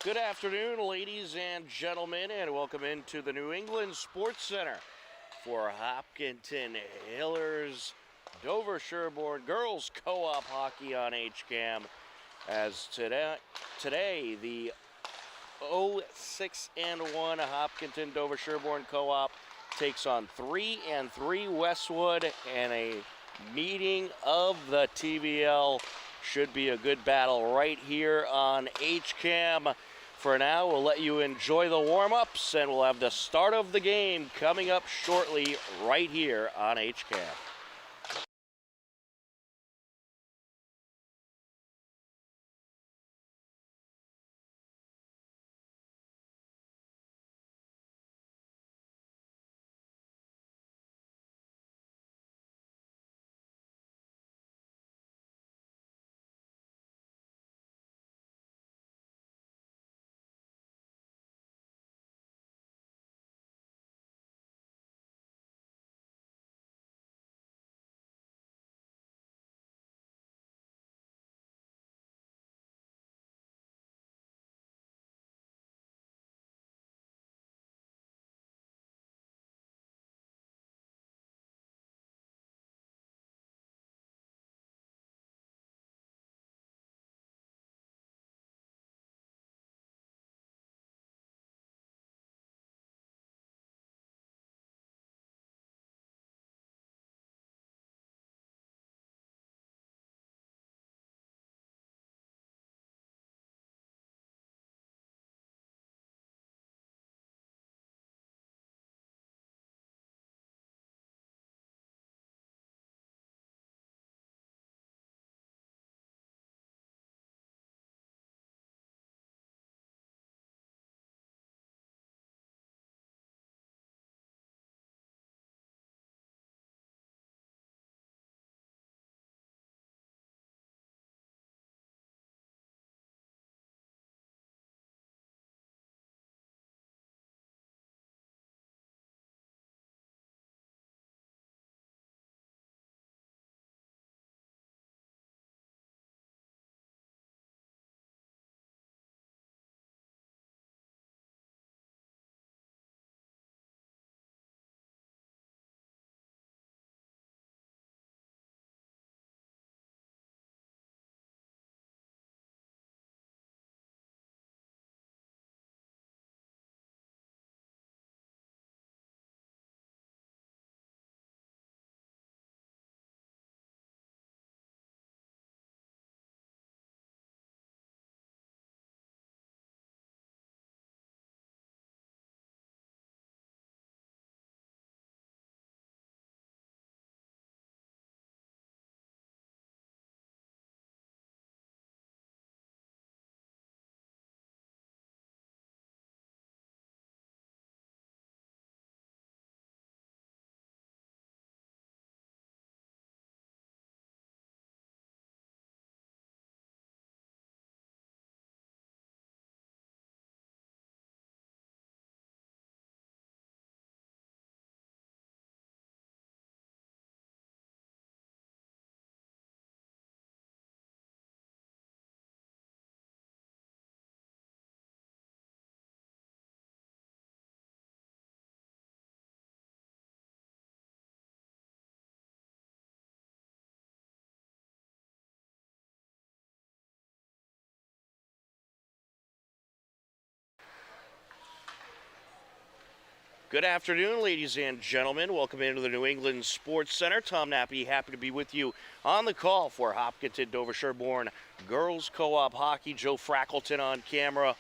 Good afternoon, ladies and gentlemen, and welcome into the New England Sports Center for Hopkinton Hillers Dover Sherborne Girls Co-op Hockey on HCAM. As today the 0-6-1 Hopkinton Dover Sherborne Co-op takes on 3-3 Westwood, and a meeting of the TVL. Should be a good battle right here on HCAM. For now, we'll let you enjoy the warm-ups, and we'll have the start of the game coming up shortly right here on HCAM. Good afternoon, ladies and gentlemen. Welcome into the New England Sports Center. Tom Nappy, happy to be with you on the call for Hopkinton Dover Sherborne Girls Co-op Hockey. Joe Frackleton on camera.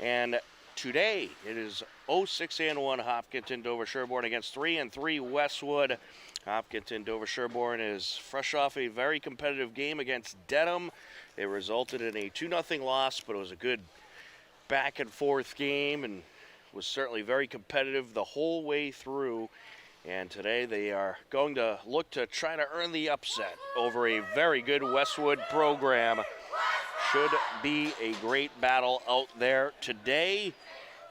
And today it is 0-6-1 Hopkinton Dover Sherborne against 3-3 Westwood. Hopkinton Dover Sherborne is fresh off a very competitive game against Dedham. It resulted in a 2-0 loss, but it was a good back and forth game and was certainly very competitive the whole way through. And today they are going to look to try to earn the upset over a very good Westwood program. Should be a great battle out there today.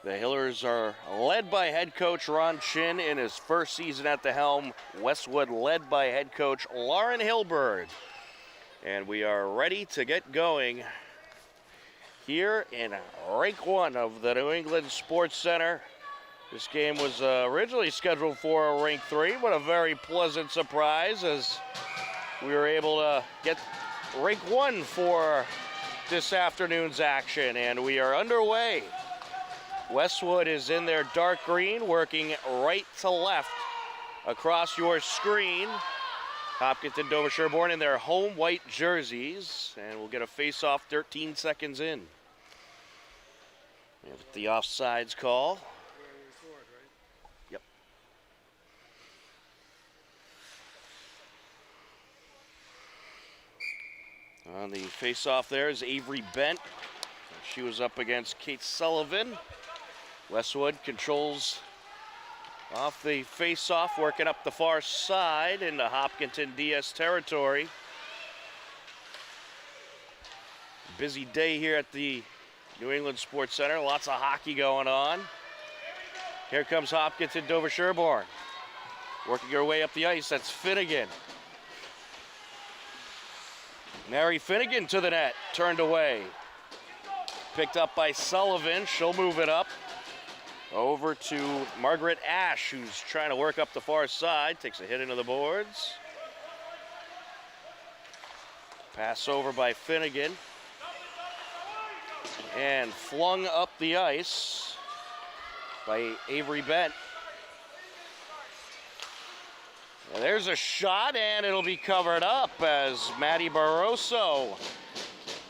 The Hillers are led by head coach Ron Chin in his first season at the helm. Westwood led by head coach Lauren Hilberg. And we are ready to get going here in Rink 1 of the New England Sports Center. This game was originally scheduled for Rink 3, but a very pleasant surprise as we were able to get Rink 1 for this afternoon's action, and we are underway. Westwood is in their dark green, working right to left across your screen. Hopkinton Dover Sherborne in their home white jerseys, and we'll get a face-off 13 seconds in. We have the offsides call. Yep. On the face-off there is Avery Bent. She was up against Kate Sullivan. Westwood controls off the face-off, working up the far side into Hopkinton DS territory. Busy day here at the New England Sports Center. Lots of hockey going on. Here comes Hopkinton Dover Sherborne. Working her way up the ice, that's Finnegan. Mary Finnegan to the net, turned away. Picked up by Sullivan, she'll move it up. Over to Margaret Ash, who's trying to work up the far side. Takes a hit into the boards. Pass over by Finnegan. And flung up the ice by Avery Bent. And there's a shot, and it'll be covered up as Maddie Barroso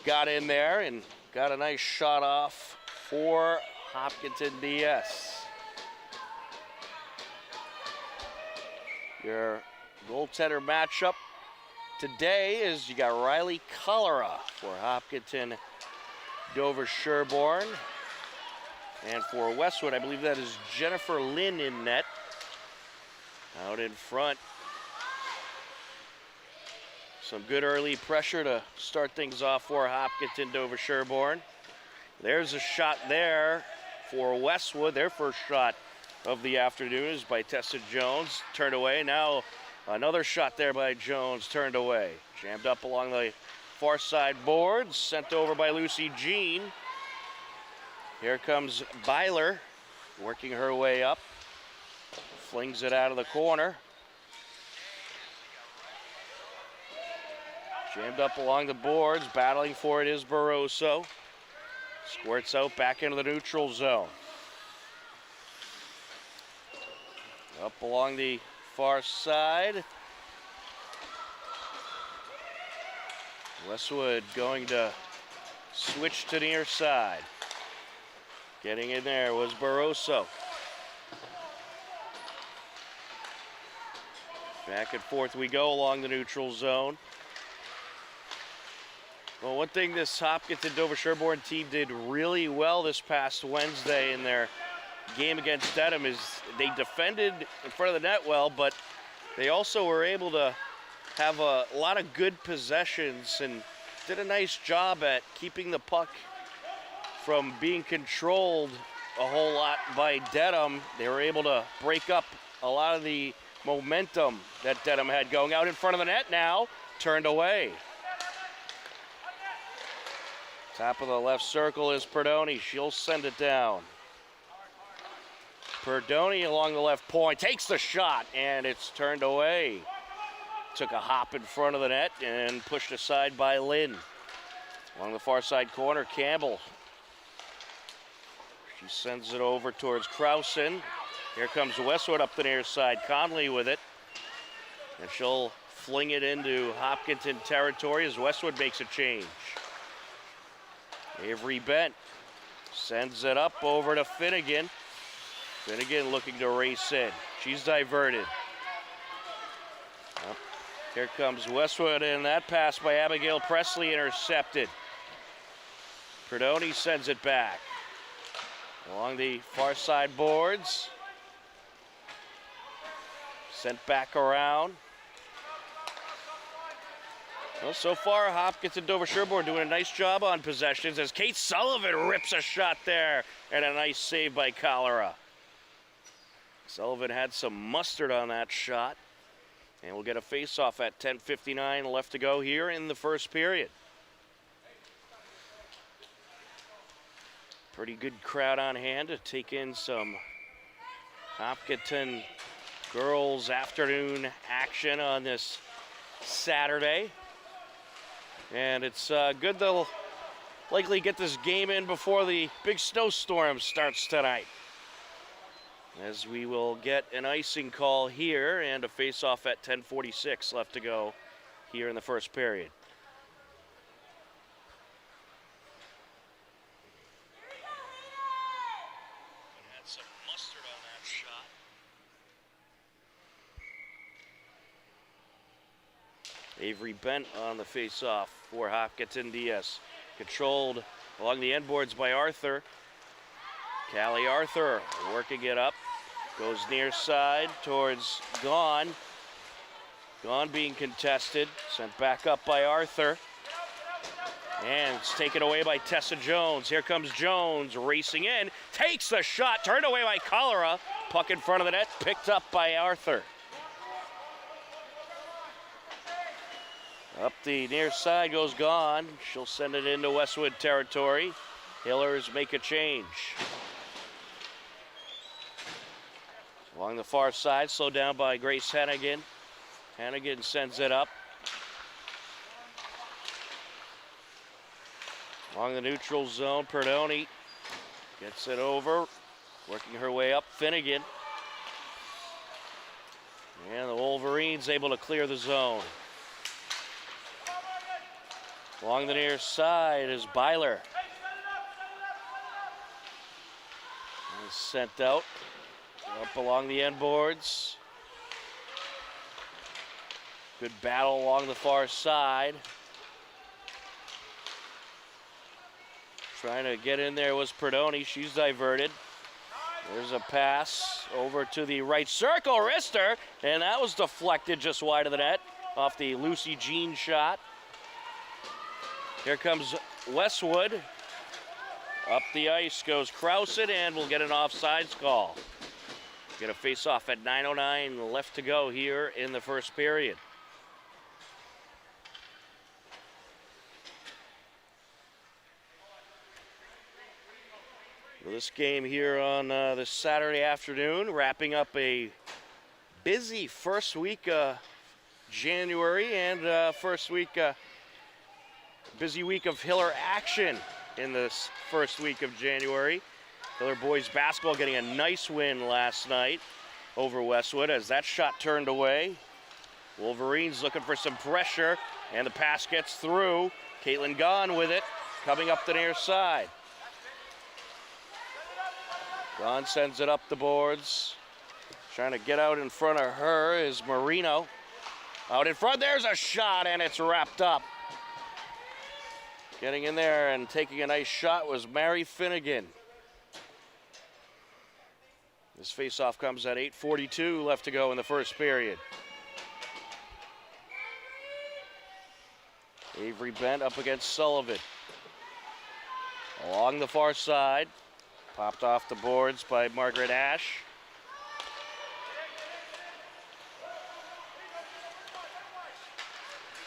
got in there and got a nice shot off for Hopkinton DS. Your goaltender matchup today is you got Riley Cholera for Hopkinton Dover Sherborne. And for Westwood, I believe that is Jennifer Lynn in net. Out in front. Some good early pressure to start things off for Hopkinton Dover Sherborne. There's a shot there for Westwood. Their first shot of the afternoon is by Tessa Jones. Turned away. Now another shot there by Jones. Turned away. Jammed up along the far side boards. Sent over by Lucy Jean. Here comes Byler working her way up. Flings it out of the corner. Jammed up along the boards. Battling for it is Barroso. Squirts out back into the neutral zone. Up along the far side. Westwood going to switch to near side. Getting in there was Barroso. Back and forth we go along the neutral zone. Well, one thing this Hopkinton Dover Sherborne team did really well this past Wednesday in their game against Dedham is they defended in front of the net well, but they also were able to have a lot of good possessions and did a nice job at keeping the puck from being controlled a whole lot by Dedham. They were able to break up a lot of the momentum that Dedham had going. Out in front of the net now, turned away. Top of the left circle is Perdoni. She'll send it down. Perdoni along the left point takes the shot, and it's turned away. Took a hop in front of the net and pushed aside by Lynn. Along the far side corner, Campbell. She sends it over towards Krausen. Here comes Westwood up the near side. Conley with it. And she'll fling it into Hopkinton territory as Westwood makes a change. Avery Bent sends it up over to Finnegan. Finnegan looking to race in. She's diverted. Up. Here comes Westwood, and that pass by Abigail Presley intercepted. Perdoni sends it back. Along the far side boards. Sent back around. Well, so far, Hopkinton Dover Sherborne doing a nice job on possessions as Kate Sullivan rips a shot there, and a nice save by Cholera. Sullivan had some mustard on that shot, and we'll get a face-off at 10:59 left to go here in the first period. Pretty good crowd on hand to take in some Hopkinton girls afternoon action on this Saturday. And it's good they'll likely get this game in before the big snowstorm starts tonight, as we will get an icing call here and a face-off at 10:46 left to go here in the first period. Had some mustard on that shot. Avery Bent on the face-off for Hopkinton DS. Controlled along the end boards by Arthur. Callie Arthur working it up. Goes near side towards Gone. Gone being contested. Sent back up by Arthur. And it's taken away by Tessa Jones. Here comes Jones racing in. Takes the shot. Turned away by Cholera. Puck in front of the net. Picked up by Arthur. Up the near side goes Gone. She'll send it into Westwood territory. Hillers make a change. Along the far side, slowed down by Grace Hennigan. Hennigan sends it up. Along the neutral zone, Perdoni gets it over. Working her way up, Finnegan. And the Wolverines able to clear the zone. Along the near side is Byler. And sent out. Up along the end boards. Good battle along the far side. Trying to get in there was Perdoni. She's diverted. There's a pass over to the right circle. Wrister. And that was deflected just wide of the net off the Lucy Jean shot. Here comes Westwood. Up the ice goes Krausen, and we'll get an offsides call. Get a face-off at 9:09 left to go here in the first period. Well, this game here on this Saturday afternoon, wrapping up a busy first week January and busy week of Hiller action in this first week of January. Hiller boys basketball getting a nice win last night over Westwood as that shot turned away. Wolverines looking for some pressure, and the pass gets through. Caitlin Gahn with it, coming up the near side. Gahn sends it up the boards. Trying to get out in front of her is Marino. Out in front, there's a shot, and it's wrapped up. Getting in there and taking a nice shot was Mary Finnegan. This faceoff comes at 8:42 left to go in the first period. Avery Bent up against Sullivan. Along the far side. Popped off the boards by Margaret Ash.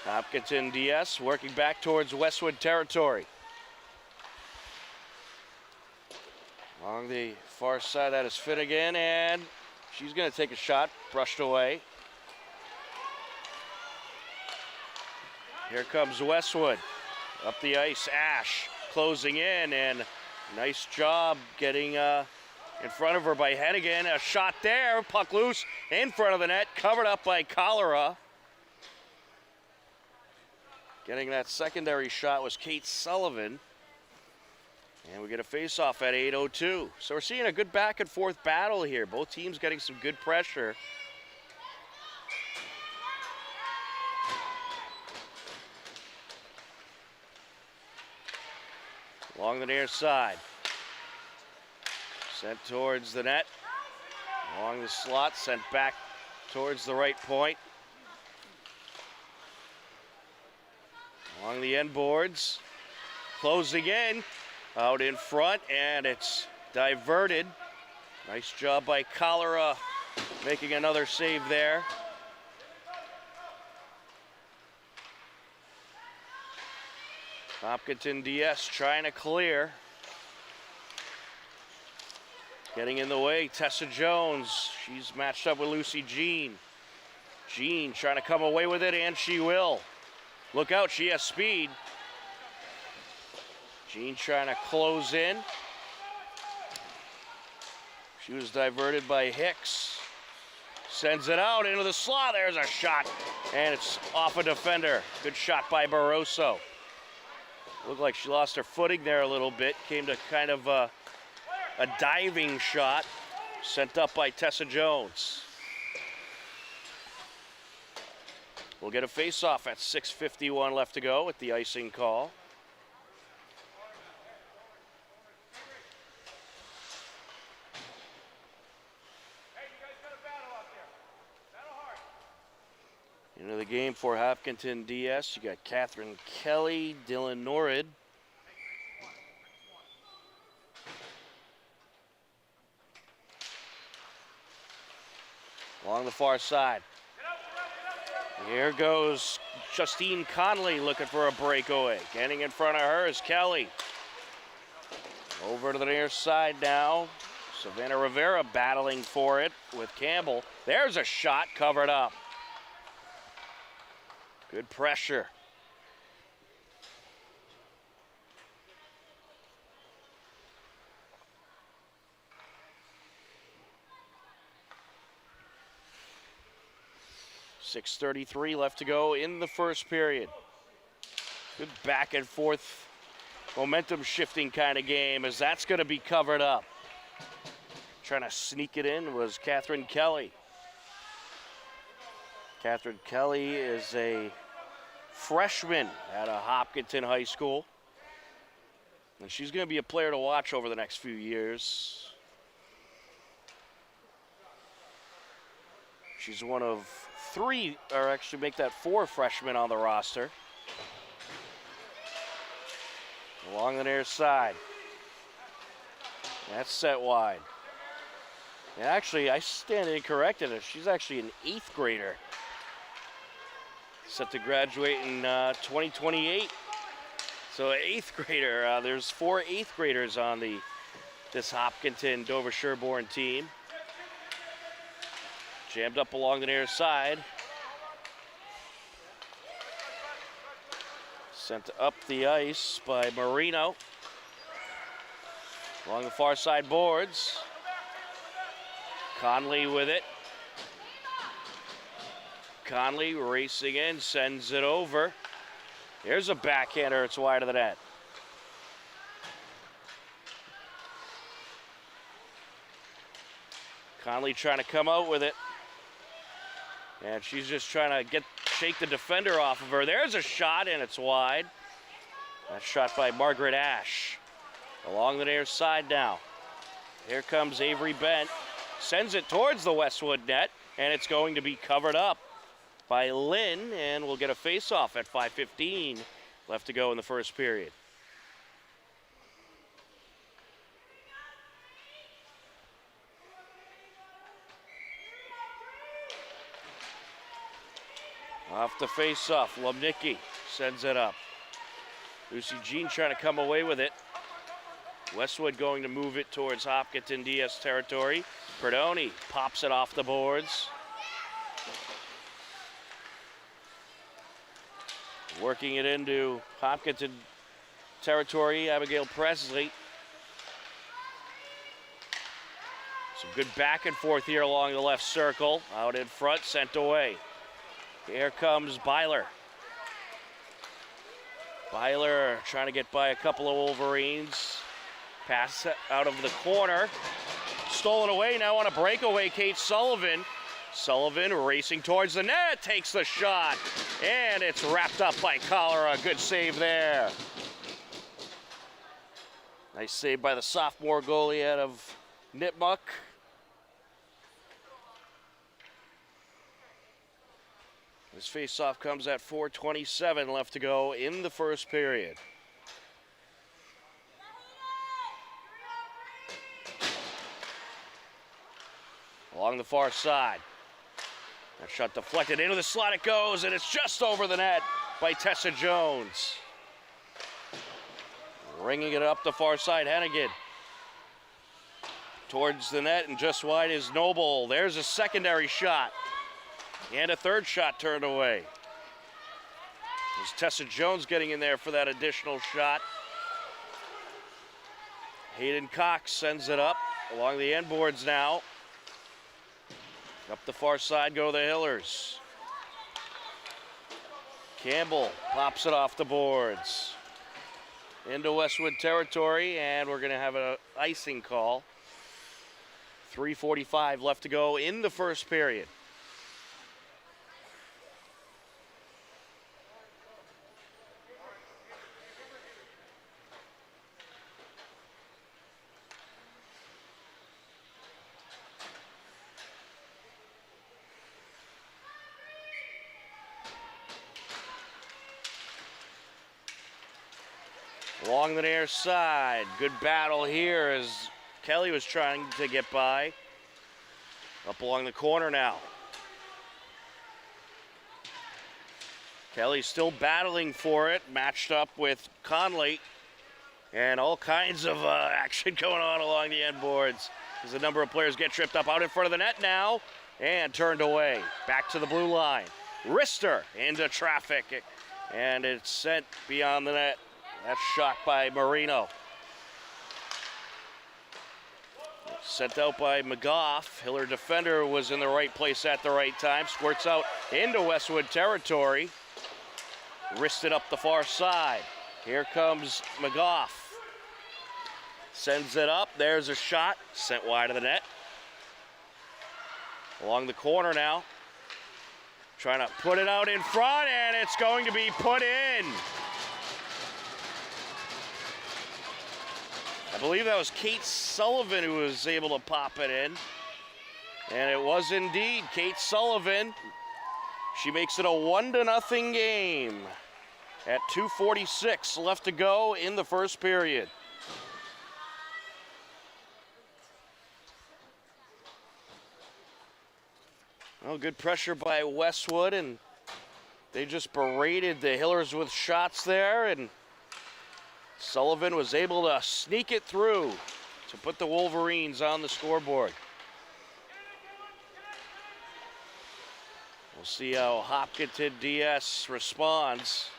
Hopkinton DS working back towards Westwood territory. Along the far side, that is Finnegan, and she's going to take a shot, brushed away. Here comes Westwood. Up the ice, Ash closing in, and nice job getting in front of her by Hennigan. A shot there, puck loose in front of the net, covered up by Cholera. Getting that secondary shot was Kate Sullivan. And we get a face-off at 8:02. So we're seeing a good back and forth battle here. Both teams getting some good pressure. Along the near side. Sent towards the net. Along the slot, sent back towards the right point. Along the end boards. Closing in. Out in front, and it's diverted. Nice job by Cholera making another save there. Hopkinton DS trying to clear. Getting in the way, Tessa Jones. She's matched up with Lucy Jean. Jean trying to come away with it, and she will. Look out, she has speed. Jean trying to close in. She was diverted by Hicks. Sends it out into the slot. There's a shot, and it's off a defender. Good shot by Barroso. Looked like she lost her footing there a little bit. Came to kind of a diving shot. Sent up by Tessa Jones. We'll get a face-off at 6:51 left to go with the icing call. Into the game for Hopkinton DS, you got Catherine Kelly, Dylan Norrid. Along the far side. Here goes Justine Conley looking for a breakaway. Getting in front of her is Kelly. Over to the near side now. Savannah Rivera battling for it with Campbell. There's a shot covered up. Good pressure. .6:33 left to go in the first period. Good back and forth, momentum shifting kind of game, as that's going to be covered up. Trying to sneak it in was Catherine Kelly. Catherine Kelly is a freshman at a Hopkinton High School. And she's going to be a player to watch over the next few years. She's one of three, or actually make that four freshmen on the roster. Along the near side. That's set wide. And actually, I stand incorrected. She's actually an 8th grader. Set to graduate in 2028. So 8th grader, there's 4 8th graders on this Hopkinton Dover Sherborne team. Jammed up along the near side. Sent up the ice by Marino. Along the far side boards. Conley with it. Conley racing in, sends it over. There's a backhander, it's wide of the net. Conley trying to come out with it. And she's just trying to shake the defender off of her. There's a shot, and it's wide. That's shot by Margaret Ash. Along the near side now. Here comes Avery Bent. Sends it towards the Westwood net, and it's going to be covered up by Lynn, and we'll get a face-off at 5:15 left to go in the first period. Off the face-off, Lumnicki sends it up. Lucy Jean trying to come away with it. Westwood going to move it towards Hopkinton DS territory. Perdoni pops it off the boards. Working it into Hopkinton territory, Abigail Presley. Some good back and forth here along the left circle. Out in front, sent away. Here comes Byler. Byler trying to get by a couple of Wolverines. Pass out of the corner. Stolen away now on a breakaway, Kate Sullivan. Sullivan racing towards the net, takes the shot, and it's wrapped up by Cholera. Good save there. Nice save by the sophomore goalie out of Nipmuc. This faceoff comes at 4:27 left to go in the first period. Along the far side. That shot deflected into the slot it goes, and it's just over the net by Tessa Jones. Ringing it up the far side, Hennigan. towards the net and just wide is Noble. There's a secondary shot. And a third shot turned away. There's Tessa Jones getting in there for that additional shot. Hayden Cox sends it up along the end boards now. Up the far side go the Hillers. Campbell pops it off the boards. Into Westwood territory, and we're going to have an icing call. 3:45 left to go in the first period. Along the near side, good battle here as Kelly was trying to get by. Up along the corner now. Kelly still battling for it, matched up with Conley. And all kinds of action going on along the end boards as a number of players get tripped up out in front of the net now and turned away. Back to the blue line. Rister into traffic, and it's sent beyond the net. That's shot by Marino. Sent out by McGough. Hiller defender was in the right place at the right time. Squirts out into Westwood territory. Wristed up the far side. Here comes McGough. Sends it up. There's a shot. Sent wide of the net. Along the corner now. Trying to put it out in front, and it's going to be put in. I believe that was Kate Sullivan who was able to pop it in. And it was indeed Kate Sullivan. She makes it a 1-0 game at 2:46 left to go in the first period. Well, good pressure by Westwood, and they just berated the Hillers with shots there, and Sullivan was able to sneak it through to put the Wolverines on the scoreboard. We'll see how Hopkinton DS responds.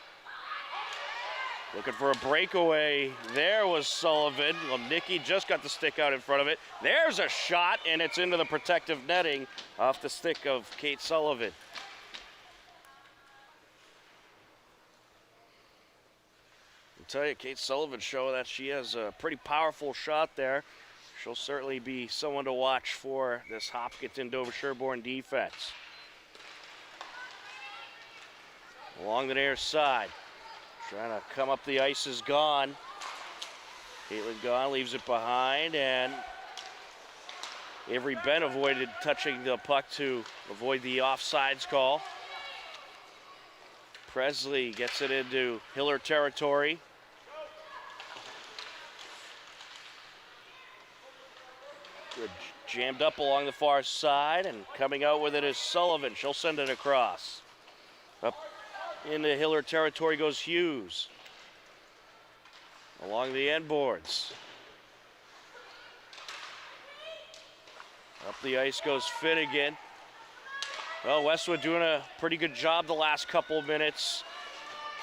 Looking for a breakaway. There was Sullivan. Lomnicki just got the stick out in front of it. There's a shot, and it's into the protective netting off the stick of Kate Sullivan. Tell you, Kate Sullivan showed that she has a pretty powerful shot there. She'll certainly be someone to watch for this Hopkinton Dover Sherborne defense. Along the near side, trying to come up the ice is Gone. Caitlin Gone leaves it behind, and Avery Benn avoided touching the puck to avoid the offsides call. Presley gets it into Hiller territory. Jammed up along the far side, and coming out with it is Sullivan. She'll send it across. Up into Hiller territory goes Hughes. Along the end boards. Up the ice goes Finnegan. Well, Westwood doing a pretty good job the last couple of minutes,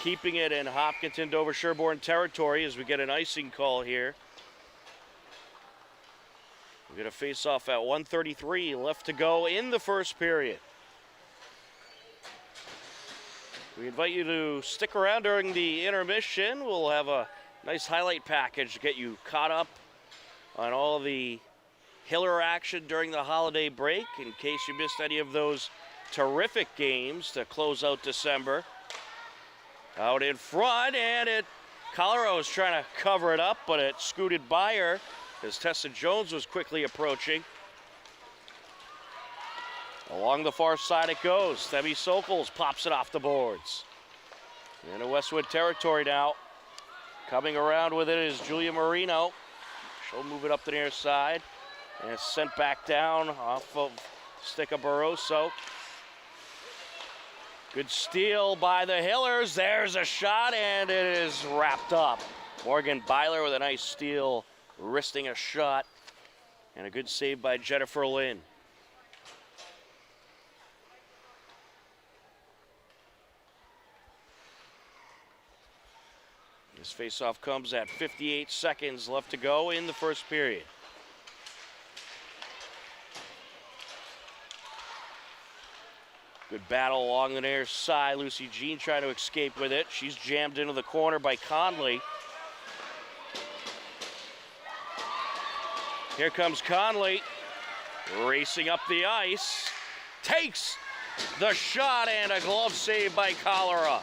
keeping it in Hopkinton Dover Sherborne territory as we get an icing call here. We're going to face off at 1:33 left to go in the first period. We invite you to stick around during the intermission. We'll have a nice highlight package to get you caught up on all the Hiller action during the holiday break in case you missed any of those terrific games to close out December. Out in front, and Colorado was trying to cover it up, but it scooted by her as Tessa Jones was quickly approaching. Along the far side it goes. Themi Sokols pops it off the boards. Into Westwood territory now. Coming around with it is Julia Marino. She'll move it up the near side. And it's sent back down off of stick of Barroso. Good steal by the Hillers. There's a shot, and it is wrapped up. Morgan Byler with a nice steal, wristing a shot. And a good save by Jennifer Lynn. This faceoff comes at 58 seconds left to go in the first period. Good battle along the near side. Lucy Jean trying to escape with it. She's jammed into the corner by Conley. Here comes Conley, racing up the ice. Takes the shot and a glove save by Cholera.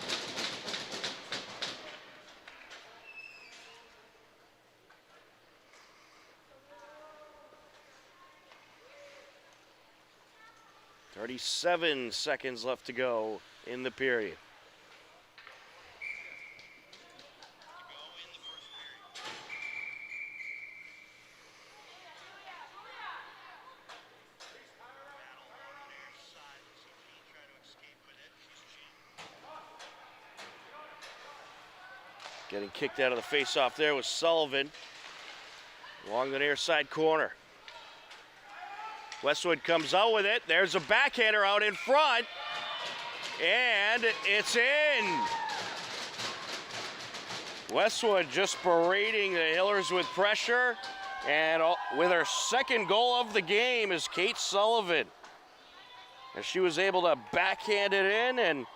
"37 seconds left to go in the period. Getting kicked out of the faceoff there was Sullivan along the near side corner. Westwood comes out with it. There's a backhander out in front, and it's in. Westwood just berating the Hillers with pressure, and with her second goal of the game is Kate Sullivan. And she was able to backhand it in and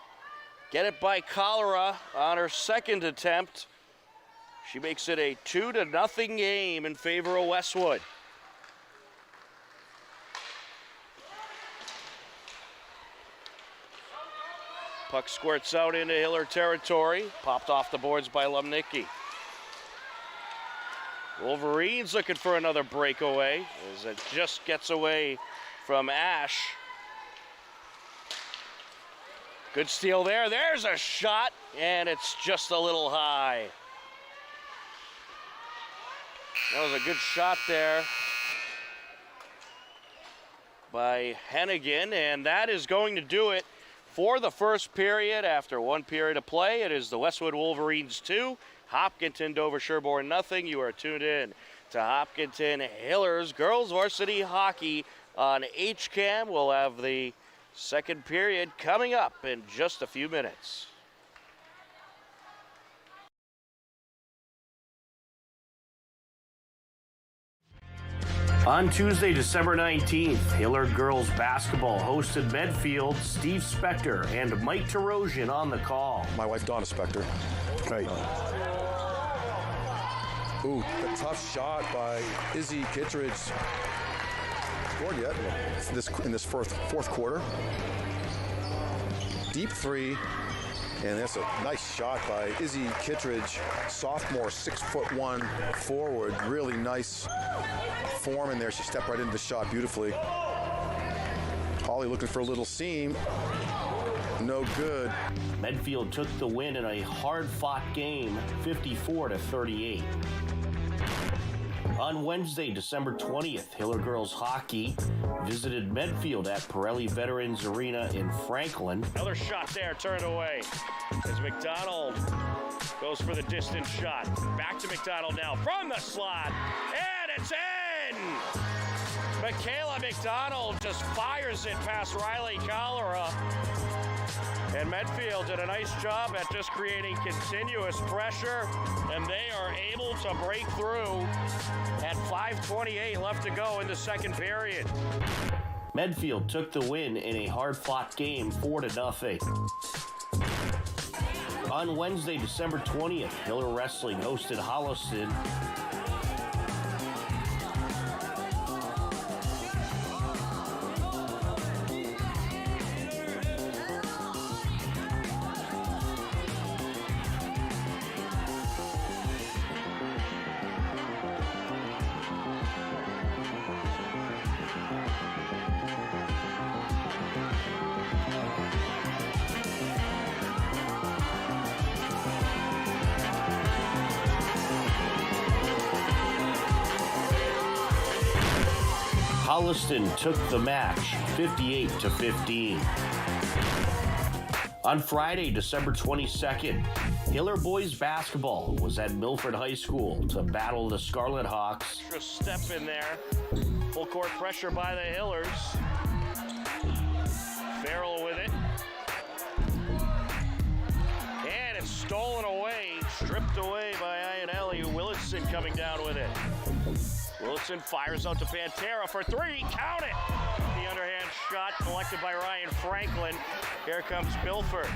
get it by Cholera on her second attempt. She makes it a 2-0 game in favor of Westwood. Puck squirts out into Hiller territory, popped off the boards by Lumnicki. Wolverines looking for another breakaway as it just gets away from Ash. Good steal there. There's a shot, and it's just a little high. That was a good shot there by Hennigan, and that is going to do it for the first period. After one period of play, it is the Westwood Wolverines 2, Hopkinton Dover Sherborne nothing. You are tuned in to Hopkinton Hillers Girls Varsity Hockey on HCAM. We'll have the second period coming up in just a few minutes. On Tuesday, December 19th, Hiller girls basketball hosted Medfield. Steve Spector and Mike Tarosian on the call. My wife, Donna Spector. Right. Ooh, a tough shot by Izzy Kittredge. Scored yet in this fourth quarter. Deep three, and that's a nice shot by Izzy Kittredge, sophomore, 6'1" forward. Really nice form in there. She stepped right into the shot beautifully. Holly looking for a little seam. No good. Medfield took the win in a hard-fought game, 54-38. On Wednesday, December 20th, Hiller girls hockey visited Medfield at Pirelli Veterans Arena in Franklin. Another shot there, turned away as McDonald goes for the distance shot. Back to McDonald now from the slot, and it's in! Michaela McDonald just fires it past Riley Cholera. And Medfield did a nice job at just creating continuous pressure, and they are able to break through at 5:28 left to go in the second period. Medfield took the win in a hard-fought game, 4-0. On Wednesday, December 20th, Hiller Wrestling hosted Holliston. Holliston took the match 58-15. On Friday, December 22nd, Hiller boys basketball was at Milford High School to battle the Scarlet Hawks. Extra step in there Full court pressure by the Hillers. Farrell with it. And it's stolen away, stripped away by Ionelli. Willitson coming down with it. Willitson fires out to Pantera for three. Count it! The underhand shot collected by Ryan Franklin. Here comes Milford.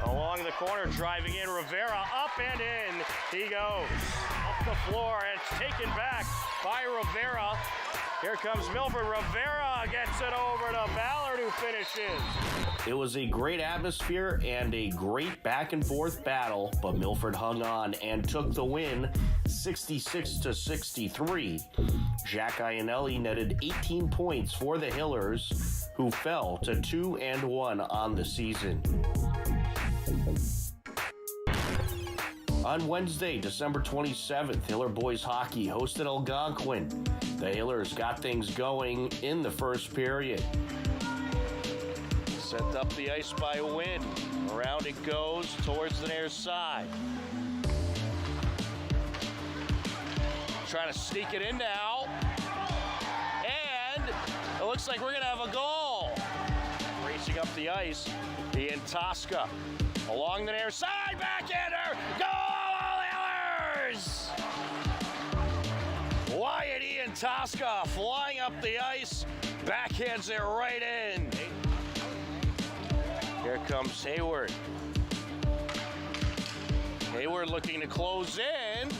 Along the corner, driving in. Rivera up and in. He goes. Up the floor, and it's taken back by Rivera. Here comes Milford. Rivera gets it over to Ballard, who finishes. It was a great atmosphere and a great back-and-forth battle, but Milford hung on and took the win 66-63. Jack Ionelli netted 18 points for the Hillers, who fell to 2-1 on the season. On Wednesday, December 27th, Hiller boys hockey hosted Algonquin. The Hillers got things going in the first period. Sent up the ice by Wynn. Around it goes towards the near side. Trying to sneak it in now. And it looks like we're going to have a goal. Racing up the ice, Ian Tosca. Along the near side, backhander, goal, Hillers! Wyatt Ian Tosca flying up the ice, backhands it right in. Here comes Hayward. Hayward looking to close in,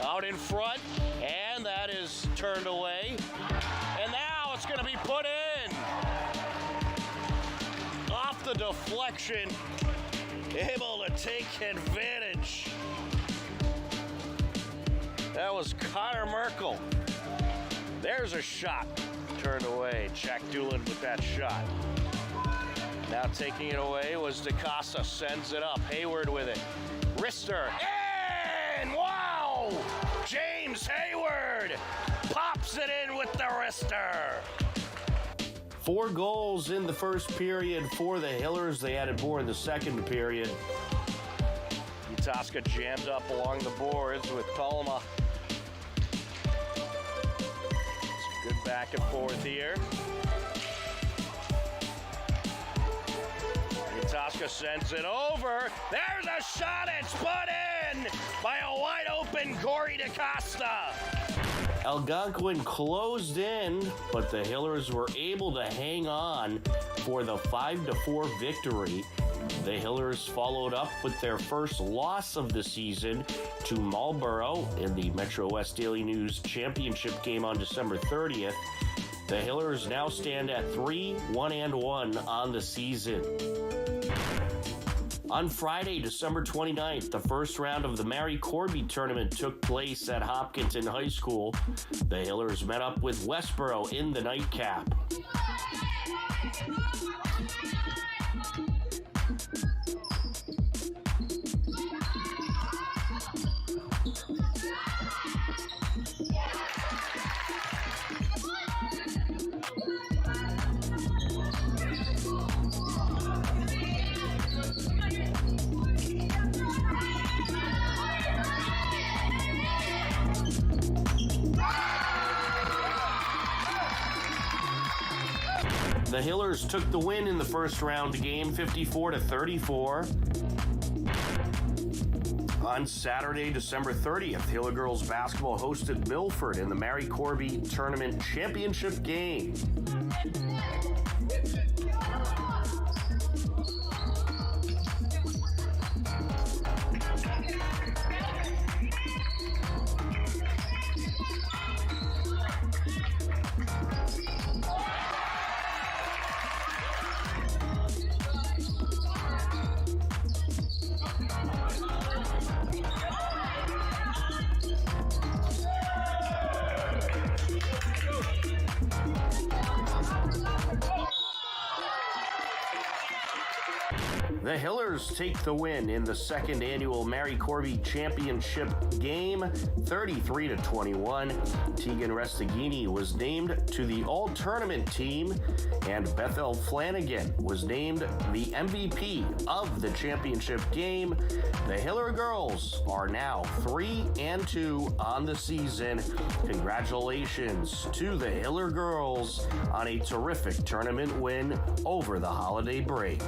out in front, and that is turned away. And now it's going to be put in. Off the deflection. Able to take advantage. That was Connor Merkel. There's a shot. Turned away. Jack Doolin with that shot. Now taking it away was DeCosta. Sends it up. Hayward with it. Wrister. And wow! James Hayward pops it in with the wrister. 4 goals in the first period for the Hillers. They added more in the second period. Tosca jammed up along the boards with Palma. Some good back and forth here. Tosca sends it over. There's a shot. It's put in by a wide open Corey DeCosta. Algonquin closed in, but the Hillers were able to hang on for the 5-4 victory. The Hillers followed up with their first loss of the season to Marlborough in the Metro West Daily News Championship game on December 30th. The Hillers now stand at 3-1-1 on the season. On Friday, December 29th, the first round of the Mary Corby tournament took place at Hopkinton High School. The Hillers met up with Westboro in the nightcap. The Hillers took the win in the first round game, 54-34. On Saturday, December 30th, Hiller girls basketball hosted Milford in the Mary Corby Tournament Championship game. The Hillers take the win in the second annual Mary Corby Championship game, 33-21. Tegan Restaghini was named to the All-Tournament team, and Bethel Flanagan was named the MVP of the championship game. The Hiller girls are now 3-2 on the season. Congratulations to the Hiller girls on a terrific tournament win over the holiday break.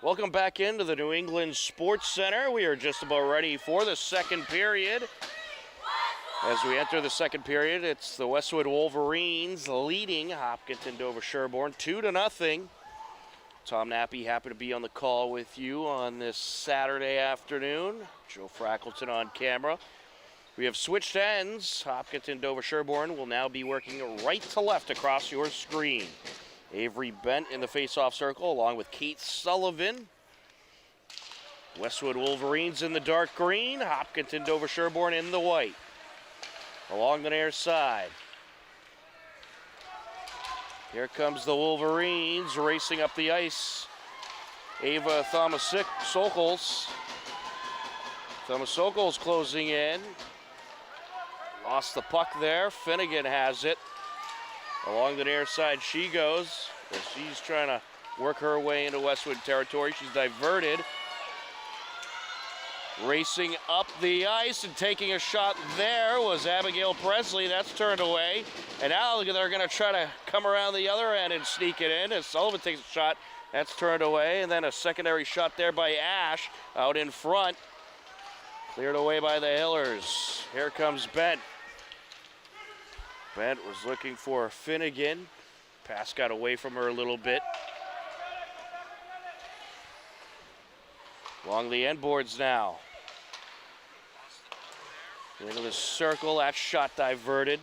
Welcome back into the New England Sports Center. We are just about ready for the second period. As we enter the second period, it's the Westwood Wolverines leading Hopkinton Dover Sherborne 2-0. Tom Nappy, happy to be on the call with you on this Saturday afternoon. Joe Frackleton on camera. We have switched ends. Hopkinton Dover Sherborne will now be working right to left across your screen. Avery Bent in the face-off circle along with Kate Sullivan. Westwood Wolverines in the dark green. Hopkinton Dover Sherborne in the white. Along the near side. Here comes the Wolverines racing up the ice. Ava Thomas-Sokol closing in. Lost the puck there. Finnegan has it. Along the near side she goes as she's trying to work her way into Westwood territory. She's diverted. Racing up the ice and taking a shot there was Abigail Presley. That's turned away. And now they're going to try to come around the other end and sneak it in as Sullivan takes a shot. That's turned away. And then a secondary shot there by Ash out in front. Cleared away by the Hillers. Here comes Bent. Bent was looking for Finnegan. Pass got away from her a little bit. Along the end boards now. Into the circle, that shot diverted.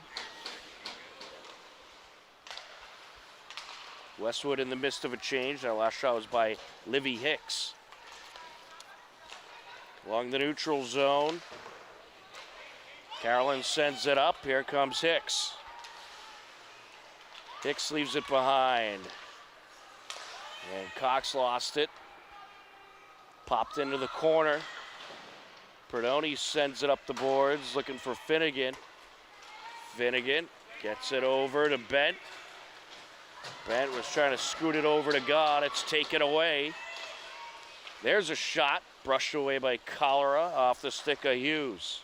Westwood in the midst of a change. That last shot was by Livy Hicks. Along the neutral zone. Carolyn sends it up. Here comes Hicks. Hicks leaves it behind. And Cox lost it. Popped into the corner. Perdoni sends it up the boards, looking for Finnegan. Finnegan gets it over to Bent. Bent was trying to scoot it over to God. It's taken away. There's a shot, brushed away by Cholera off the stick of Hughes.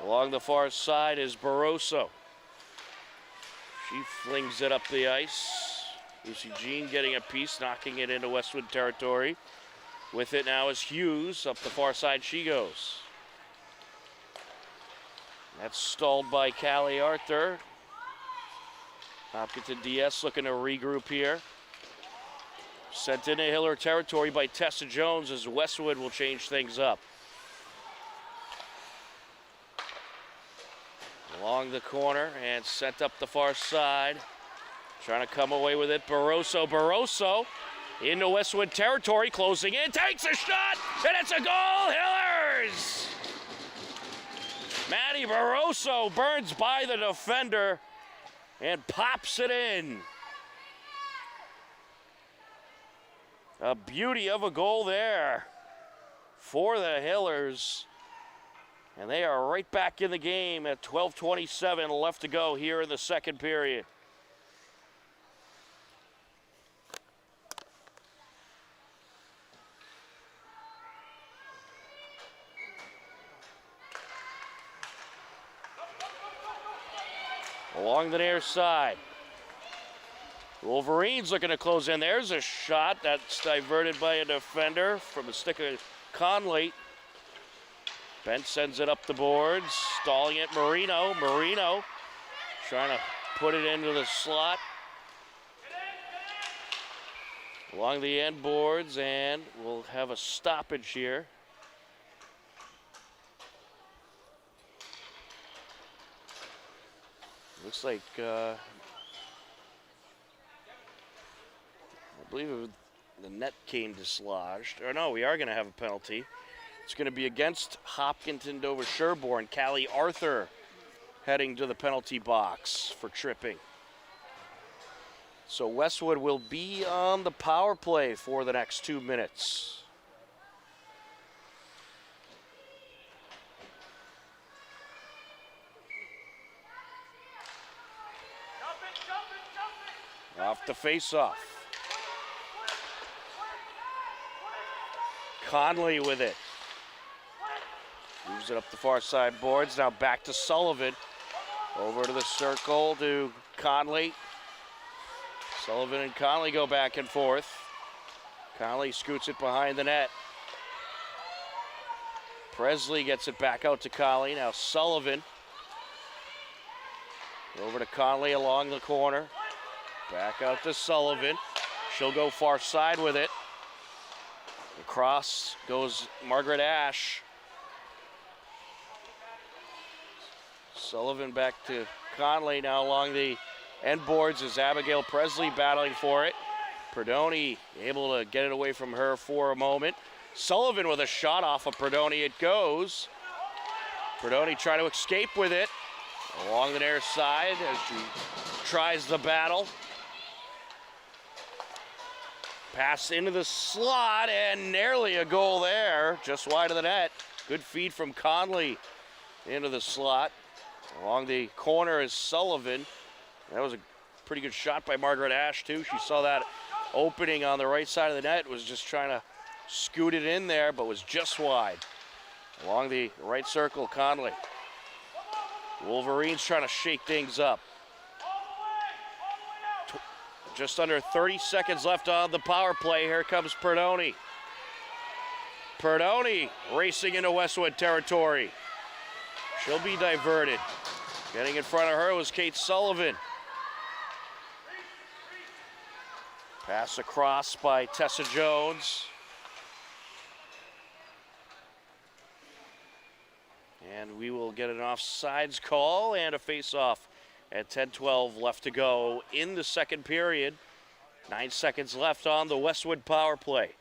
Along the far side is Barroso. She flings it up the ice. Lucy Jean getting a piece, knocking it into Westwood territory. With it now is Hughes. Up the far side she goes. That's stalled by Callie Arthur. Hopkinton DS looking to regroup here. Sent into Hiller territory by Tessa Jones as Westwood will change things up. Along the corner and sent up the far side. Trying to come away with it. Barroso into Westwood territory, closing in, takes a shot, and it's a goal, Hillers! Maddie Barroso burns by the defender and pops it in. A beauty of a goal there for the Hillers. And they are right back in the game at 12:27 left to go here in the second period. Along the near side. Wolverines looking to close in. There's a shot that's diverted by a defender from the stick of Conley. Bent sends it up the boards, stalling it Marino. Marino trying to put it into the slot. Along the end boards, and we'll have a stoppage here. Looks like, I believe the net came dislodged. Or no, we are going to have a penalty. It's going to be against Hopkinton Dover Sherborne. Callie Arthur heading to the penalty box for tripping. So Westwood will be on the power play for the next 2 minutes. Off the face-off. Conley with it. Moves it up the far side boards. Now back to Sullivan. Over to the circle to Conley. Sullivan and Conley go back and forth. Conley scoots it behind the net. Presley gets it back out to Conley. Now Sullivan. Over to Conley along the corner. Back out to Sullivan. She'll go far side with it. Across goes Margaret Ashe. Sullivan back to Conley now along the end boards is Abigail Presley battling for it. Perdoni able to get it away from her for a moment. Sullivan with a shot off of Perdoni. It goes. Perdoni trying to escape with it along the near side as she tries the battle. Pass into the slot and nearly a goal there, just wide of the net. Good feed from Conley into the slot. Along the corner is Sullivan. That was a pretty good shot by Margaret Ashe too. She saw that opening on the right side of the net, was just trying to scoot it in there, but was just wide. Along the right circle, Conley. Wolverines trying to shake things up. Just under 30 seconds left on the power play. Here comes Perdoni. Perdoni racing into Westwood territory. She'll be diverted. Getting in front of her was Kate Sullivan. Pass across by Tessa Jones. And we will get an offsides call and a face-off at 10:12 left to go in the second period. 9 seconds left on the Westwood power play.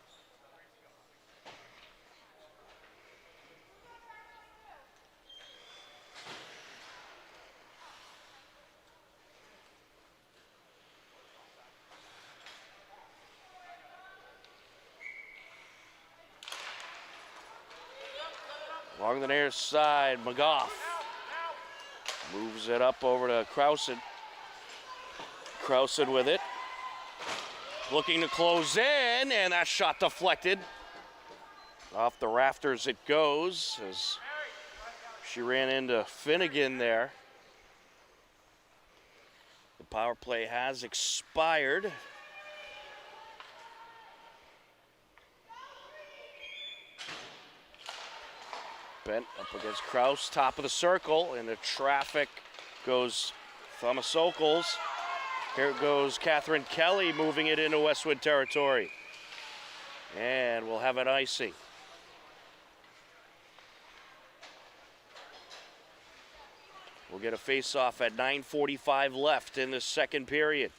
Along the near side, McGough moves it up over to Krausen. Krausen with it. Looking to close in, and that shot deflected. Off the rafters it goes as she ran into Finnegan there. The power play has expired. Bent up against Kraus, top of the circle, and the traffic goes Thomasokals. Here goes Catherine Kelly moving it into Westwood territory. And we'll have an icing. We'll get a face-off at 9:45 left in the second period.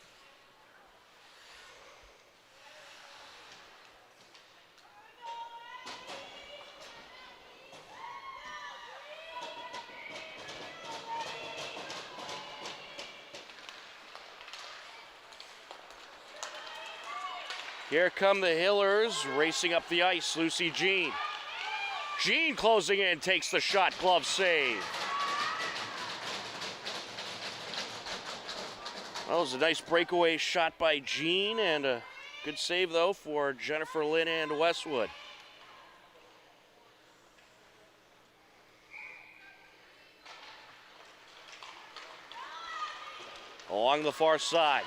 Here come the Hillers racing up the ice. Lucy Jean. Jean closing in, takes the shot, glove save. Well, it was a nice breakaway shot by Jean and a good save, though, for Jennifer Lynn and Westwood. Along the far side.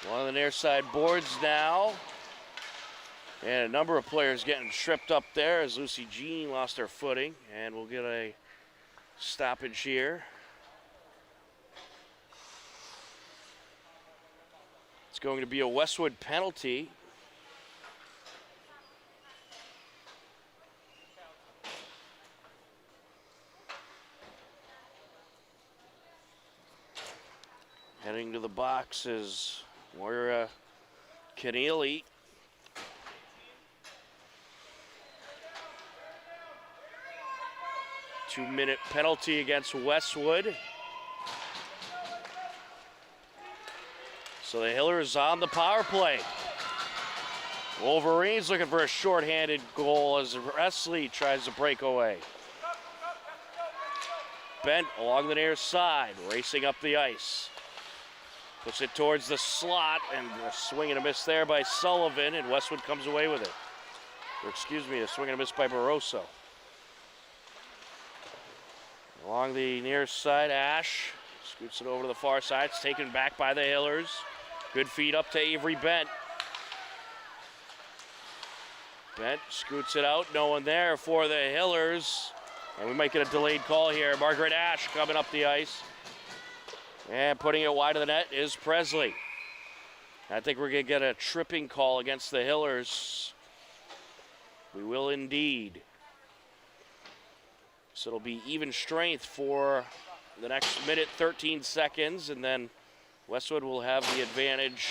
One of the near side boards now. And a number of players getting tripped up there as Lucy Jean lost her footing. And we'll get a stoppage here. It's going to be a Westwood penalty. Heading to the box is Moira Keneally. Two-minute penalty against Westwood. So the Hillers on the power play. Wolverines looking for a shorthanded goal as Wesley tries to break away. Bent along the near side, racing up the ice. Puts it towards the slot, and a swing and a miss there by Sullivan, and Westwood comes away with it. Or excuse me, a swing and a miss by Barroso. Along the near side, Ash scoots it over to the far side. It's taken back by the Hillers. Good feed up to Avery Bent. Bent scoots it out, no one there for the Hillers. And we might get a delayed call here. Margaret Ash coming up the ice. And putting it wide of the net is Presley. I think we're going to get a tripping call against the Hillers. We will indeed. So it'll be even strength for the next minute, 13 seconds, and then Westwood will have the advantage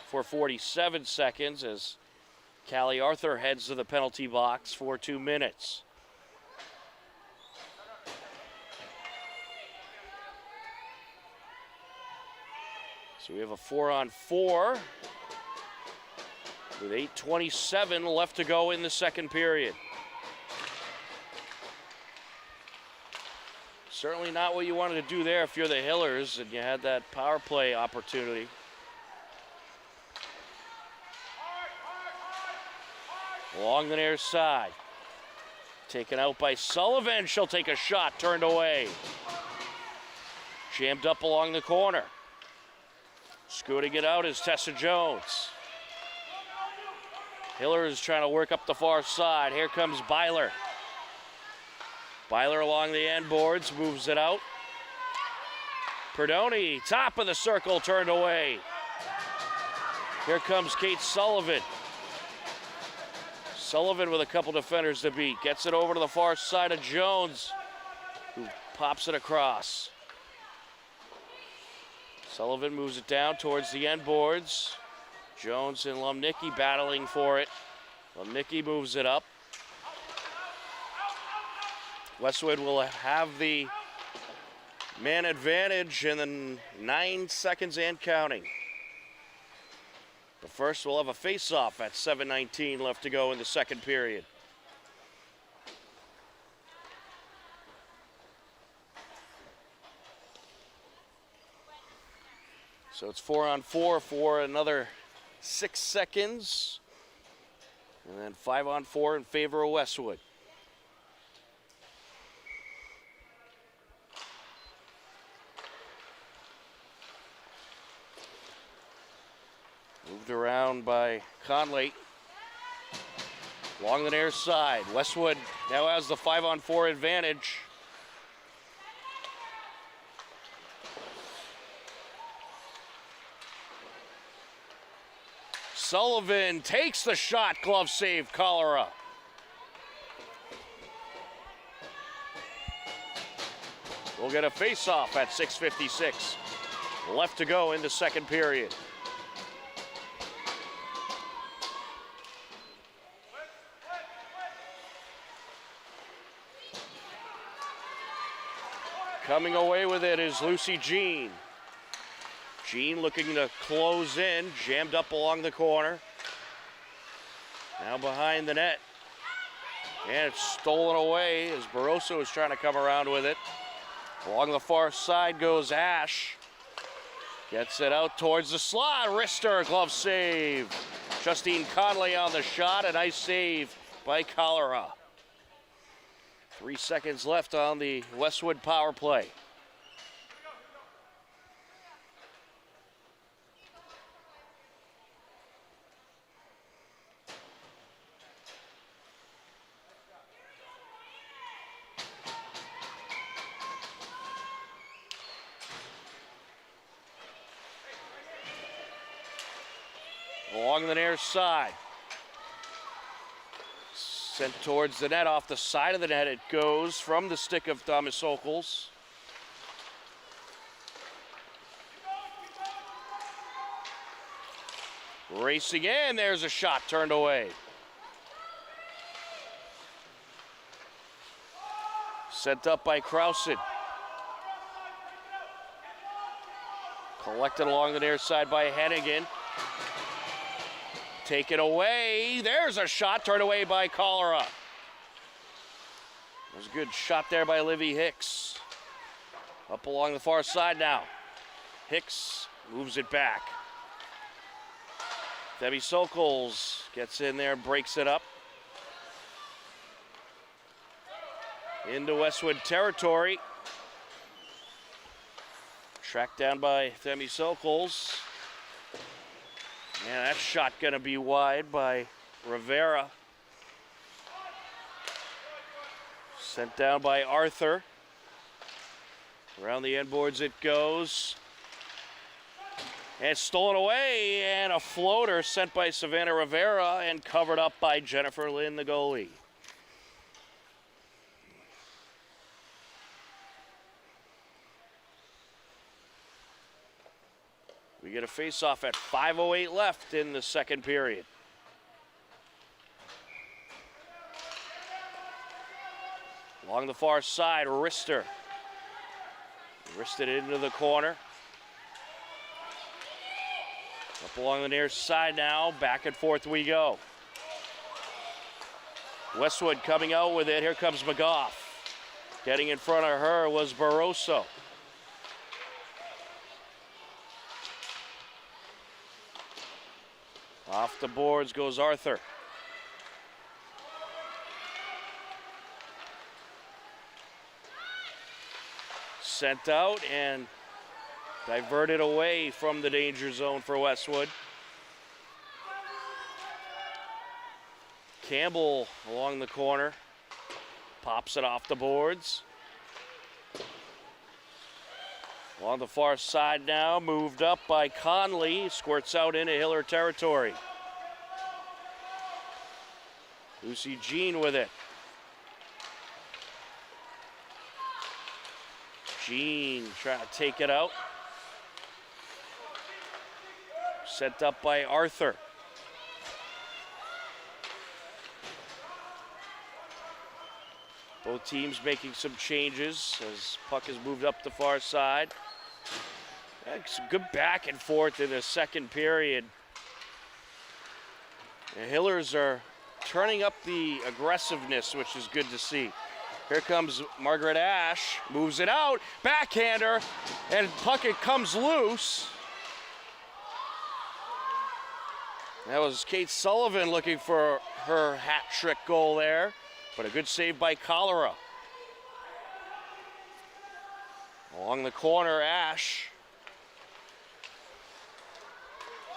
for 47 seconds as Callie Arthur heads to the penalty box for 2 minutes. So we have a 4-on-4 with 8:27 left to go in the second period. Certainly not what you wanted to do there if you're the Hillers and you had that power play opportunity. Along the near side. Taken out by Sullivan. She'll take a shot, turned away. Jammed up along the corner. Scooting it out is Tessa Jones. Hillers trying to work up the far side. Here comes Byler. Byler along the end boards, moves it out. Perdoni, top of the circle, turned away. Here comes Kate Sullivan. Sullivan with a couple defenders to beat. Gets it over to the far side of Jones, who pops it across. Sullivan moves it down towards the end boards. Jones and Lumnicki battling for it. Lumnicki moves it up. Westwood will have the man advantage in the 9 seconds and counting. But first we'll have a face-off at 7:19 left to go in the second period. So it's 4-on-4 for another 6 seconds. And then 5-on-4 in favor of Westwood. Moved around by Conley. Along the near side. Westwood now has the 5-on-4 advantage. Sullivan takes the shot, glove save, Cholera. We'll get a face-off at 6:56. Left to go in the second period. Coming away with it is Lucy Jean. Jean looking to close in, jammed up along the corner. Now behind the net. And it's stolen away as Barroso is trying to come around with it. Along the far side goes Ash. Gets it out towards the slot. Wrister, glove save. Justine Conley on the shot. A nice save by Cholera. 3 seconds left on the Westwood power play. Along the near side. Sent towards the net, off the side of the net it goes from the stick of Thomaszokals. Racing in, there's a shot turned away. Sent up by Krausen. Collected along the near side by Hennigan. Taken away. There's a shot turned away by Cholera. There's a good shot there by Livy Hicks. Up along the far side now. Hicks moves it back. Thomaszokals gets in there and breaks it up. Into Westwood territory. Tracked down by Thomaszokals. And that shot gonna be wide by Rivera. Sent down by Arthur. Around the end boards it goes. And it's stolen away, and a floater sent by Savannah Rivera and covered up by Jennifer Lynn, the goalie. We get a face-off at 5:08 left in the second period. Along the far side, Wrister. Wristed into the corner. Up along the near side now, back and forth we go. Westwood coming out with it, here comes McGough. Getting in front of her was Barroso. Off the boards goes Arthur. Sent out and diverted away from the danger zone for Westwood. Campbell along the corner. pops it off the boards. On the far side now, moved up by Conley, squirts out into Hiller territory. Lucy Jean with it. Jean trying to take it out. Sent up by Arthur. Both teams making some changes as puck has moved up the far side. Some good back and forth in the second period. The Hillers are turning up the aggressiveness, which is good to see. Here comes Margaret Ashe, moves it out, backhander, and puck it comes loose. That was Kate Sullivan looking for her hat trick goal there, but a good save by Cholera. Along the corner, Ashe.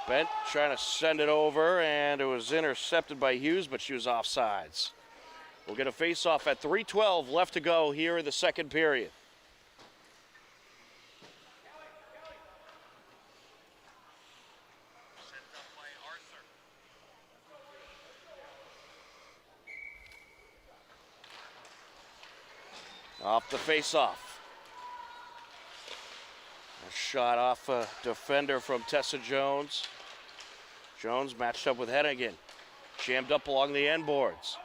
Bent trying to send it over, and it was intercepted by Hughes, but she was offsides. We'll get a face-off at 3:12 left to go here in the second period. Off the face-off. A shot off a defender from Tessa Jones. Jones matched up with Hennigan. Jammed up along the end boards.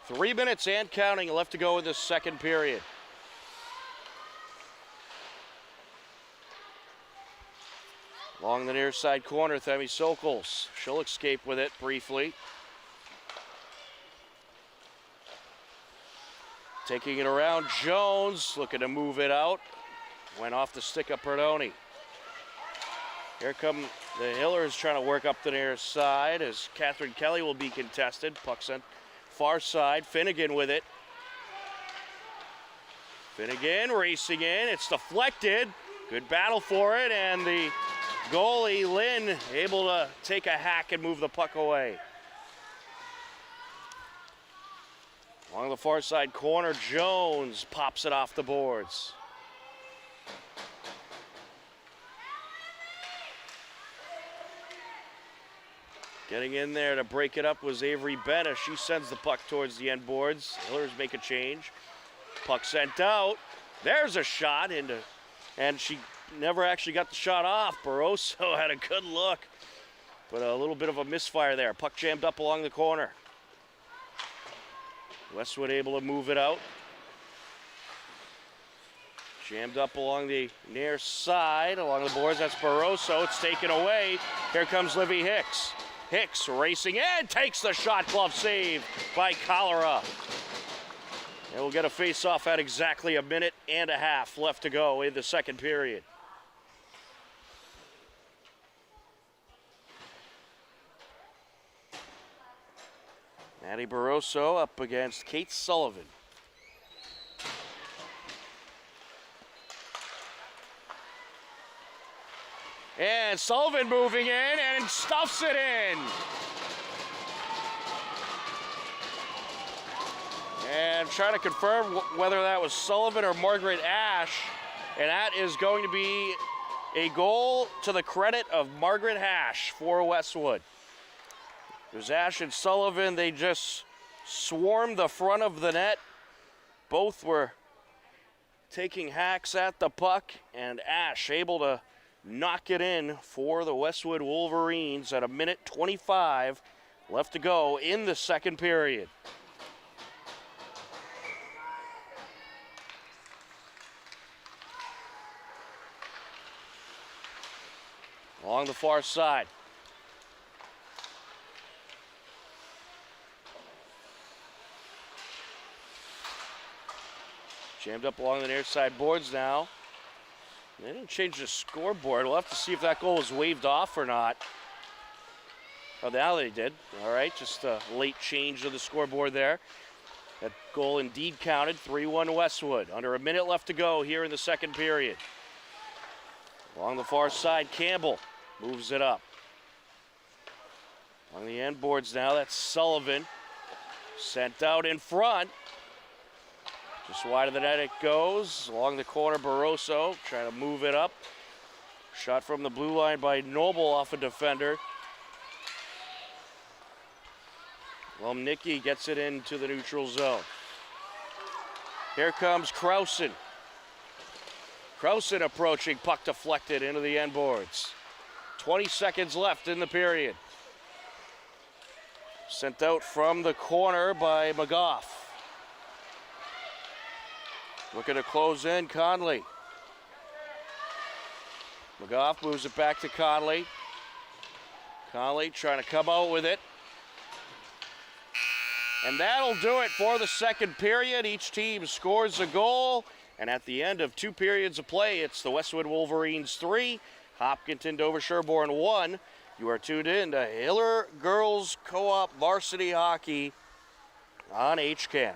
3 minutes and counting left to go in the second period. Along the near side corner, Themi Sokol. She'll escape with it briefly. Taking it around, Jones looking to move it out. Went off the stick of Perdoni. Here come the Hillers trying to work up the near side as Catherine Kelly will be contested. Puck sent far side, Finnegan with it. Finnegan racing in, it's deflected. Good battle for it, and the goalie, Lynn, able to take a hack and move the puck away. Along the far side corner, Jones pops it off the boards. Getting in there to break it up was Avery Bennett. She sends the puck towards the end boards. Hillers make a change. Puck sent out. There's a shot into, and she never actually got the shot off. Barroso had a good look, but a little bit of a misfire there. Puck jammed up along the corner. Westwood able to move it out. Jammed up along the near side, along the boards. That's Barroso. It's taken away. Here comes Livy Hicks. Hicks racing in, takes the shot, glove save by Cholera. And we'll get a face-off at exactly 1.5 minutes left to go in the second period. Maddie Barroso up against Kate Sullivan. And Sullivan moving in and stuffs it in. And trying to confirm whether that was Sullivan or Margaret Ashe. And that is going to be a goal to the credit of Margaret Ashe for Westwood. It was Ashe and Sullivan. They just swarmed the front of the net. Both were taking hacks at the puck, and Ashe able to knock it in for the Westwood Wolverines at 1:25 left to go in the second period. Along the far side. Jammed up along the near side boards now. They didn't change the scoreboard. We'll have to see if that goal was waved off or not. Oh, now they did. All right, just a late change of the scoreboard there. That goal indeed counted. 3-1 Westwood. Under 1 minute left to go here in the second period. Along the far side, Campbell moves it up. On the end boards now, that's Sullivan. Sent out in front. Just wide of the net it goes. Along the corner, Barroso trying to move it up. Shot from the blue line by Noble off a defender. Lomnicki gets it into the neutral zone. Here comes Krausen. Krausen approaching, puck deflected into the end boards. 20 seconds left in the period. Sent out from the corner by McGough. Looking to close in, Conley. McGough moves it back to Conley. Conley trying to come out with it. And that'll do it for the second period. Each team scores a goal. And at the end of 2 periods of play, it's the Westwood Wolverines 3, Hopkinton Dover Sherborne 1. You are tuned in to Hiller Girls Co-op Varsity Hockey on HCAM.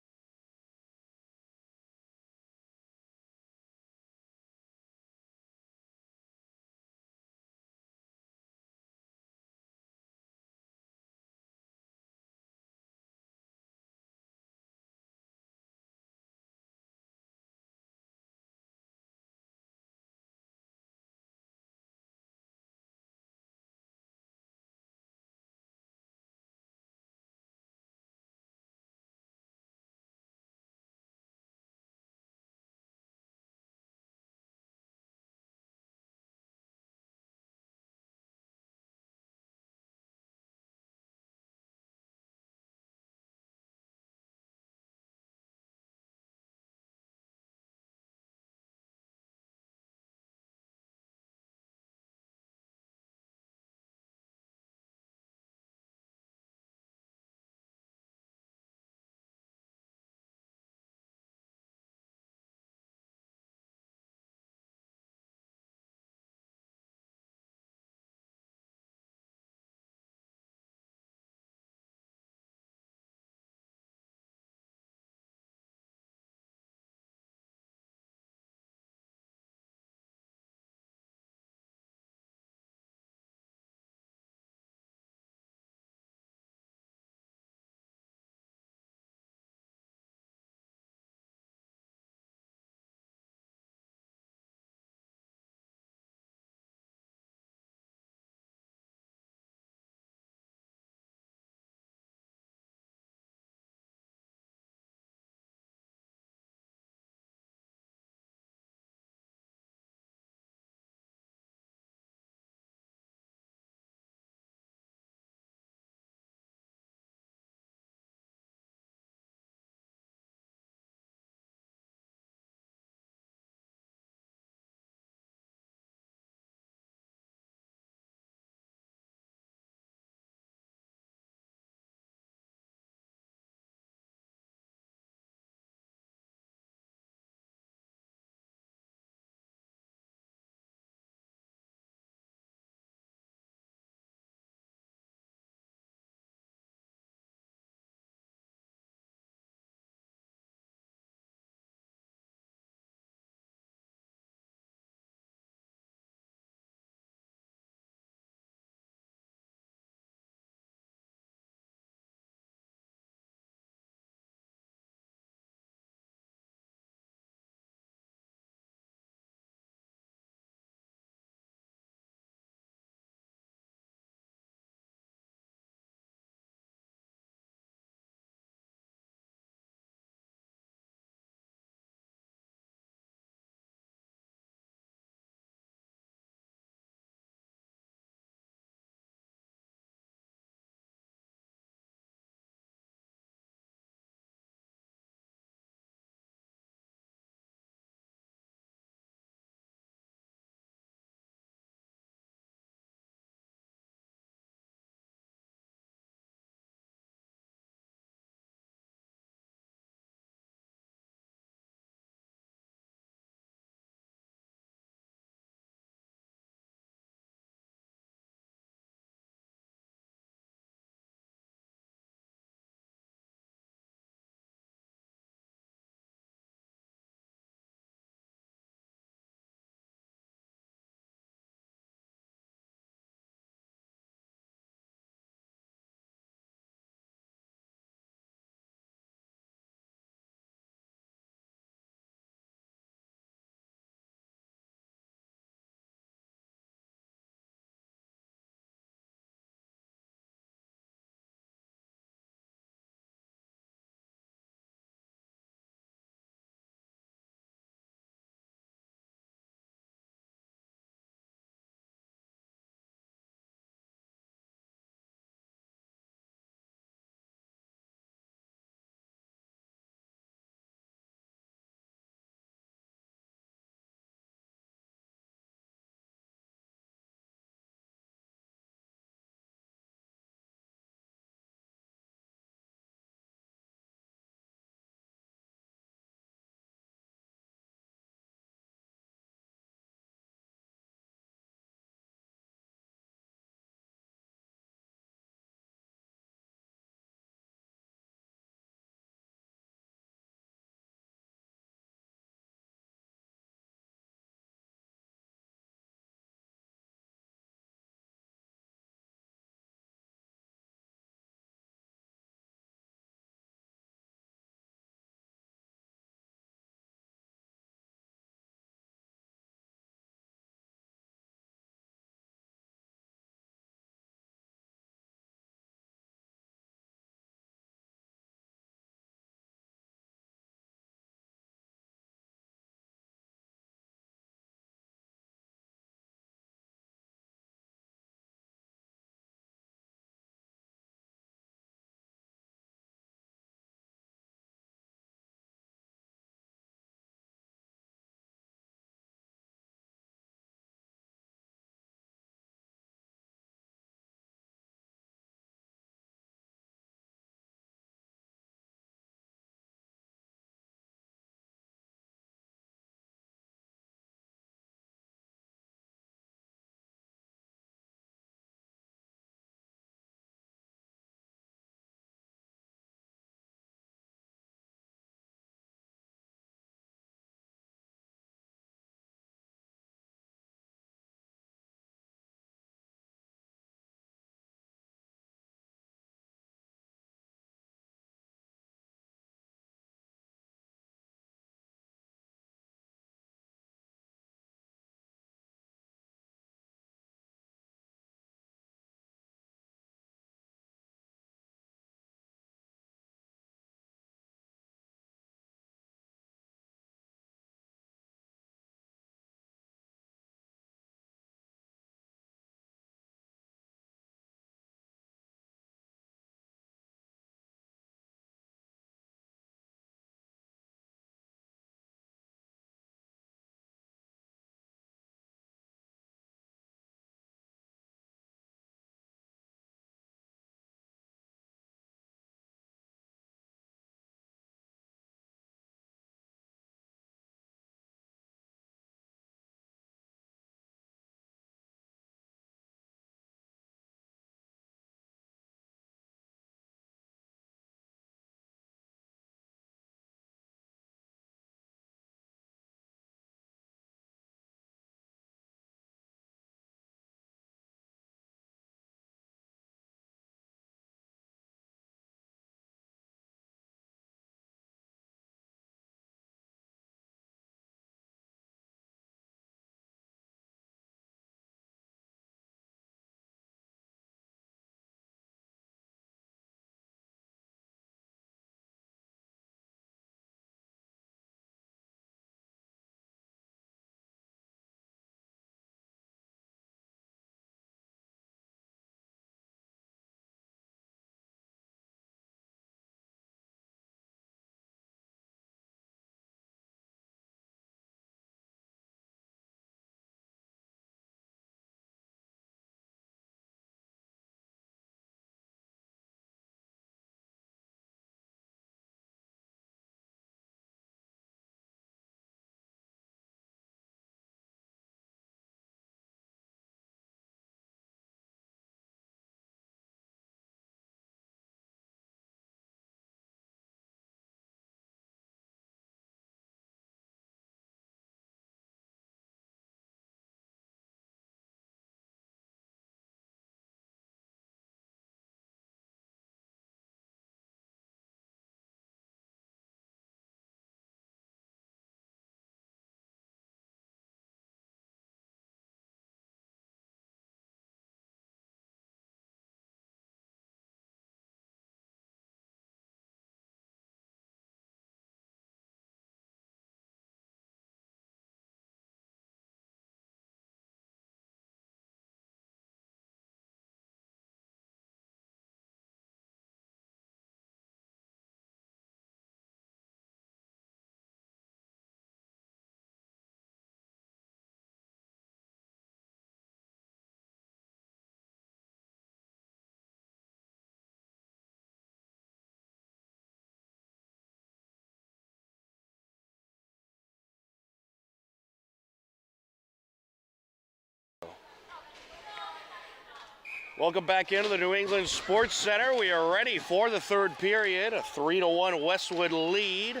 Welcome back into the New England Sports Center. We are ready for the third period. A 3-1 Westwood lead.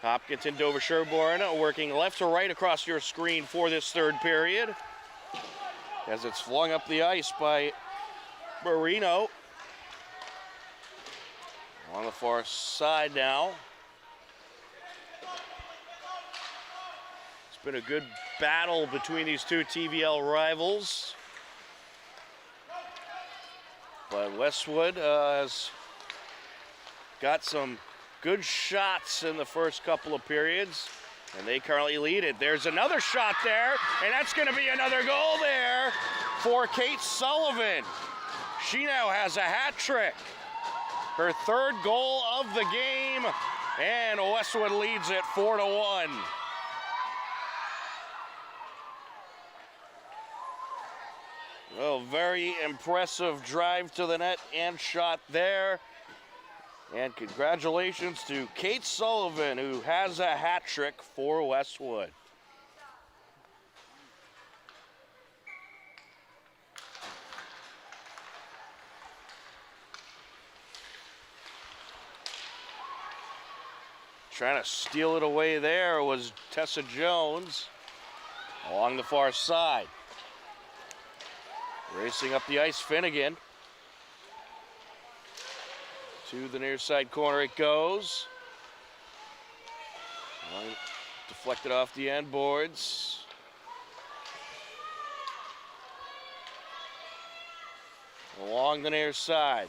Hopkinton Dover Sherborne working left to right across your screen for this third period. As it's flung up the ice by Marino. On the far side now. It's been a good battle between these two TVL rivals. But Westwood has got some good shots in the first couple of periods, and they currently lead it. There's another shot there, and that's going to be another goal there for Kate Sullivan. She now has a hat trick. Her third goal of the game, and Westwood leads it 4-1. Well, very impressive drive to the net and shot there. And congratulations to Kate Sullivan, who has a hat trick for Westwood. Trying to steal it away there was Tessa Jones along the far side. Racing up the ice, Finnegan. To the near side corner it goes. Deflected off the end boards. Along the near side.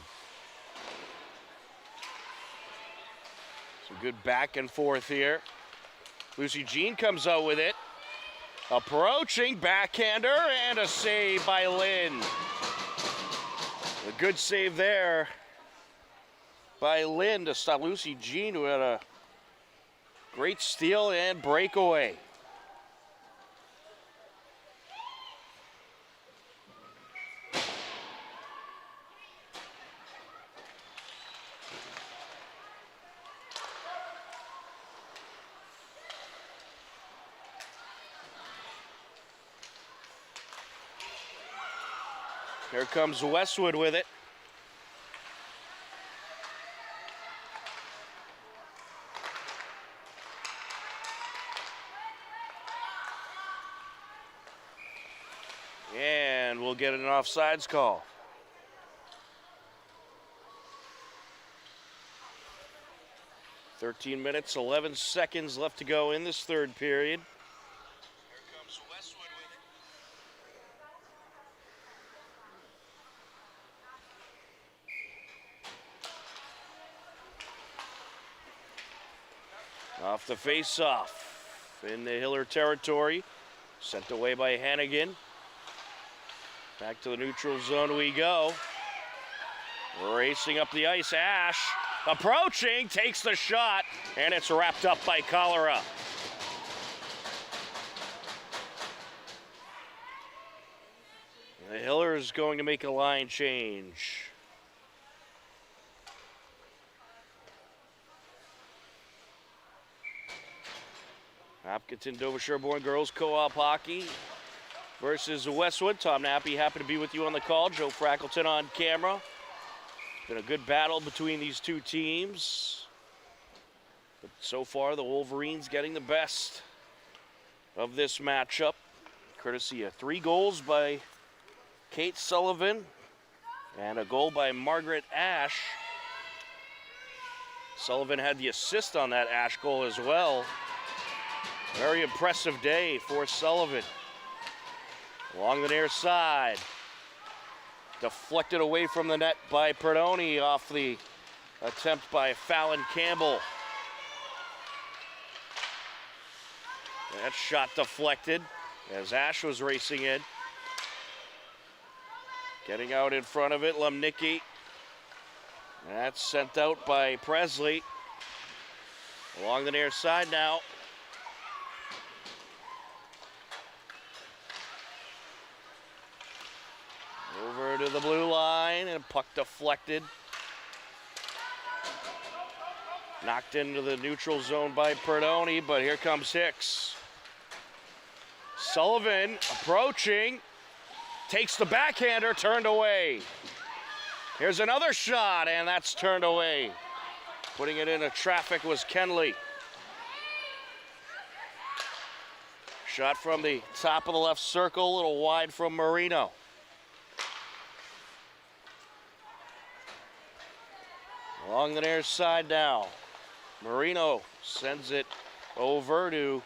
Some good back and forth here. Lucy Jean comes out with it. Approaching, backhander, and a save by Lynn. A good save there by Lynn to stop Lucy Jean, who had a great steal and breakaway. Here comes Westwood with it. And we'll get an offsides call. "13 minutes, 11 seconds left to go in this third period. Here comes Westwood with it. Off the face-off in the Hiller territory. Sent away by Hannigan. Back to the neutral zone we go. Racing up the ice, Ash. Approaching, takes the shot, and it's wrapped up by Cholera. The Hiller is going to make a line change. Hopkinton Dover Sherborne Girls Co-op Hockey versus Westwood. Tom Nappy, happy to be with you on the call. Joe Frackleton on camera. Been a good battle between these two teams. But so far, the Wolverines getting the best of this matchup. Courtesy of 3 goals by Kate Sullivan and a goal by Margaret Ash. Sullivan had the assist on that Ash goal as well. Very impressive day for Sullivan. Along the near side. Deflected away from the net by Perdoni off the attempt by Fallon Campbell. That shot deflected as Ash was racing in. Getting out in front of it, Lemnicki. That's sent out by Presley. Along the near side now. Over to the blue line, and puck deflected. Knocked into the neutral zone by Perdoni, but here comes Hicks. Sullivan approaching, takes the backhander, turned away. Here's another shot, and that's turned away. Putting it into traffic was Kenley. Shot from the top of the left circle, a little wide from Marino. Along the near side now. Marino sends it over to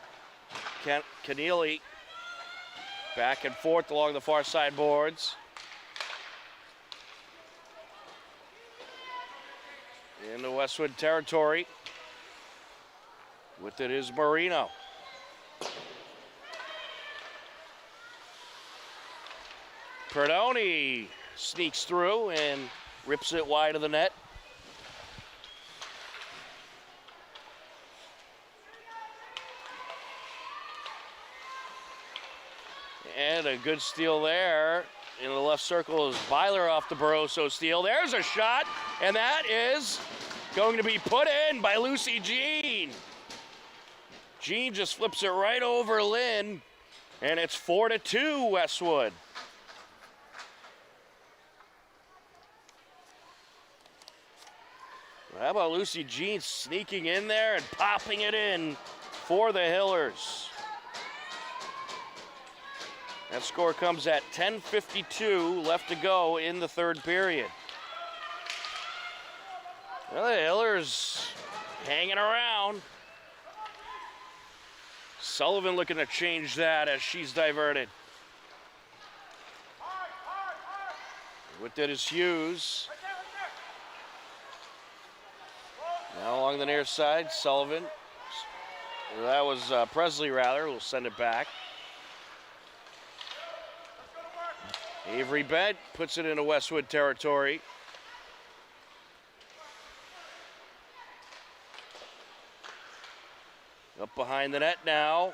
Keneally. Back and forth along the far side boards. Into Westwood territory. With it is Marino. Perdoni sneaks through and rips it wide of the net. And a good steal there. In the left circle is Byler off the Barroso steal. There's a shot, and that is going to be put in by Lucy Jean. Jean just flips it right over Lynn, and it's 4-2 Westwood. How about Lucy Jean sneaking in there and popping it in for the Hillers? That score comes at 10:52 left to go in the third period. Well, the Hillers hanging around. Sullivan looking to change that as she's diverted. With it is Hughes. Now along the near side, Sullivan. That was Presley, rather. We'll send it back. Avery Bent puts it into Westwood territory. Up behind the net now.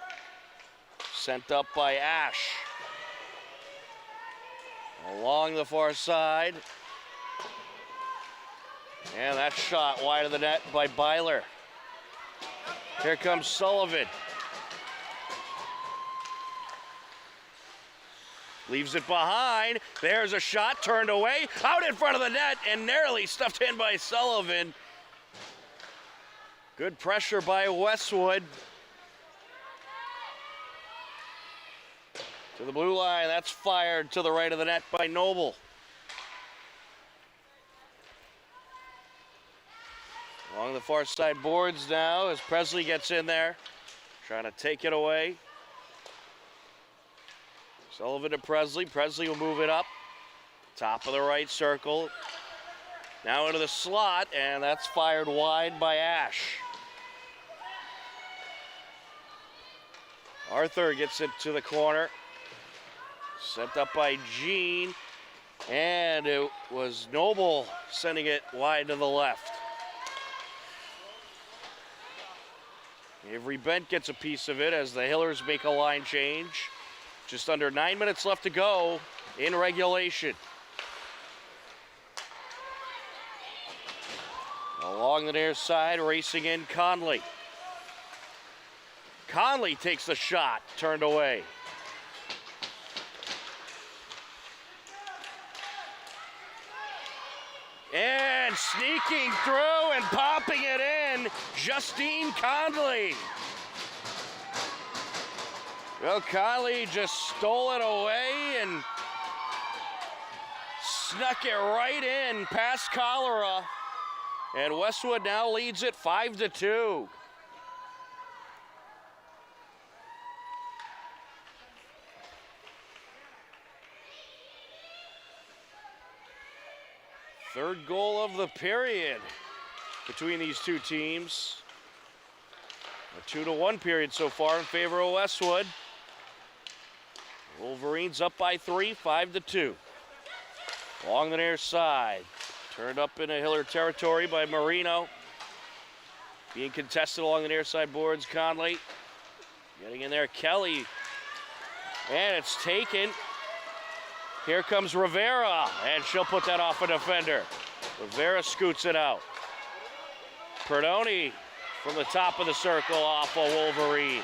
Sent up by Ash. Along the far side. And that shot wide of the net by Byler. Here comes Sullivan. Leaves it behind. There's a shot turned away. Out in front of the net and narrowly stuffed in by Sullivan. Good pressure by Westwood. To the blue line. That's fired to the right of the net by Noble. Along the far side boards now as Presley gets in there. Trying to take it away. Sullivan to Presley. Presley will move it up. Top of the right circle. Now into the slot, and that's fired wide by Ash. Arthur gets it to the corner. Sent up by Jean. And it was Noble sending it wide to the left. Avery Bent gets a piece of it as the Hillers make a line change. Just under 9 minutes left to go in regulation. Along the near side, racing in Conley. Conley takes the shot, turned away. And sneaking through and popping it in, Justine Conley. Well, Conley just stole it away and snuck it right in past Cholera. And Westwood now leads it 5-2. Third goal of the period between these two teams. A 2-1 period so far in favor of Westwood. Wolverines up by 3, 5-2. Along the near side. Turned up into Hiller territory by Marino. Being contested along the near side boards, Conley. Getting in there, Kelly. And it's taken. Here comes Rivera, and she'll put that off a defender. Rivera scoots it out. Perdoni from the top of the circle off a Wolverine.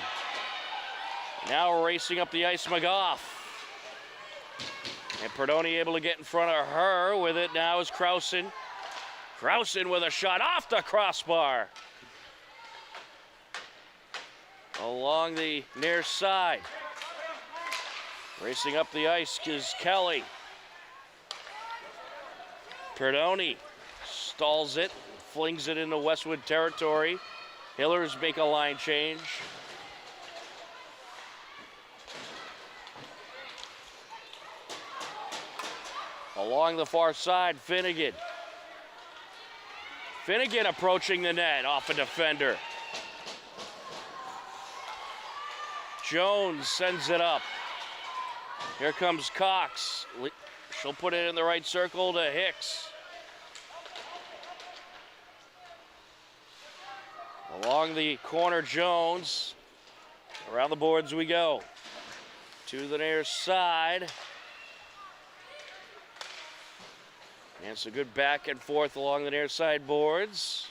Now racing up the ice, McGough. And Perdoni able to get in front of her with it now is Krausen. Krausen with a shot off the crossbar. Along the near side. Racing up the ice is Kelly. Perdoni stalls it, flings it into Westwood territory. Hillers make a line change. Along the far side, Finnegan. Finnegan approaching the net off a defender. Jones sends it up. Here comes Cox. She'll put it in the right circle to Hicks. Along the corner, Jones. Around the boards we go. To the near side. And it's a good back and forth along the near side boards.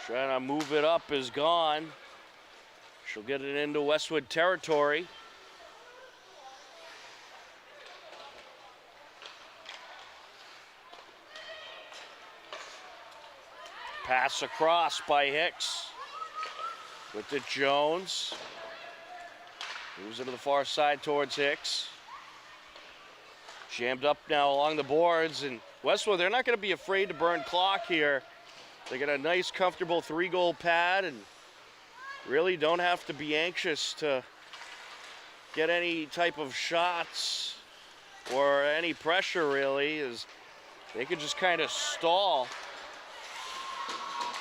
Trying to move it up is gone. She'll get it into Westwood territory. Pass across by Hicks. With it, Jones. Moves into the far side towards Hicks. Jammed up now along the boards, and Westwood, they're not going to be afraid to burn clock here. They got a nice, comfortable 3-goal pad and really don't have to be anxious to get any type of shots or any pressure, really, as they could just kind of stall.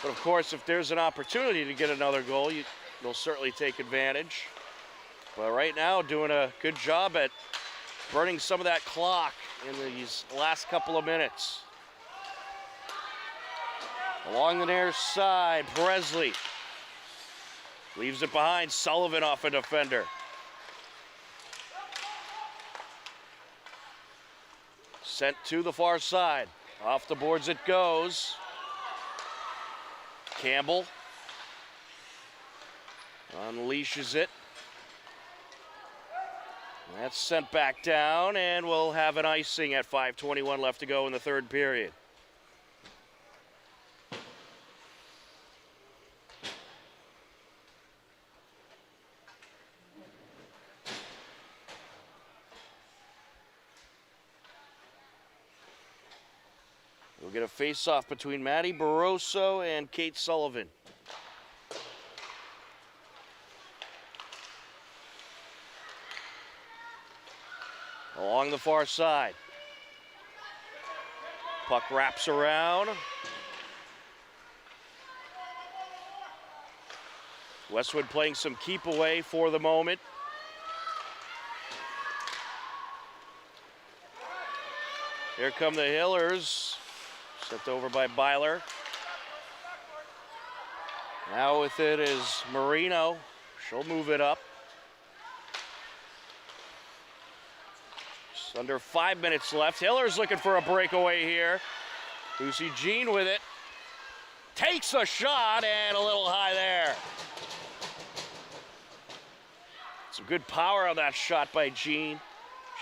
But of course, if there's an opportunity to get another goal, they'll certainly take advantage. But right now, doing a good job at burning some of that clock in these last couple of minutes. Along the near side, Presley leaves it behind. Sullivan off a defender. Sent to the far side. Off the boards it goes. Campbell unleashes it. That's sent back down, and we'll have an icing at 5:21 left to go in the third period. We'll get a face-off between Maddie Barroso and Kate Sullivan. Along the far side. Puck wraps around. Westwood playing some keep away for the moment. Here come the Hillers. Sent over by Byler. Now with it is Marino. She'll move it up. Just under 5 minutes left. Hillers looking for a breakaway here. Lucy Jean with it. Takes a shot and a little high there. Some good power on that shot by Jean.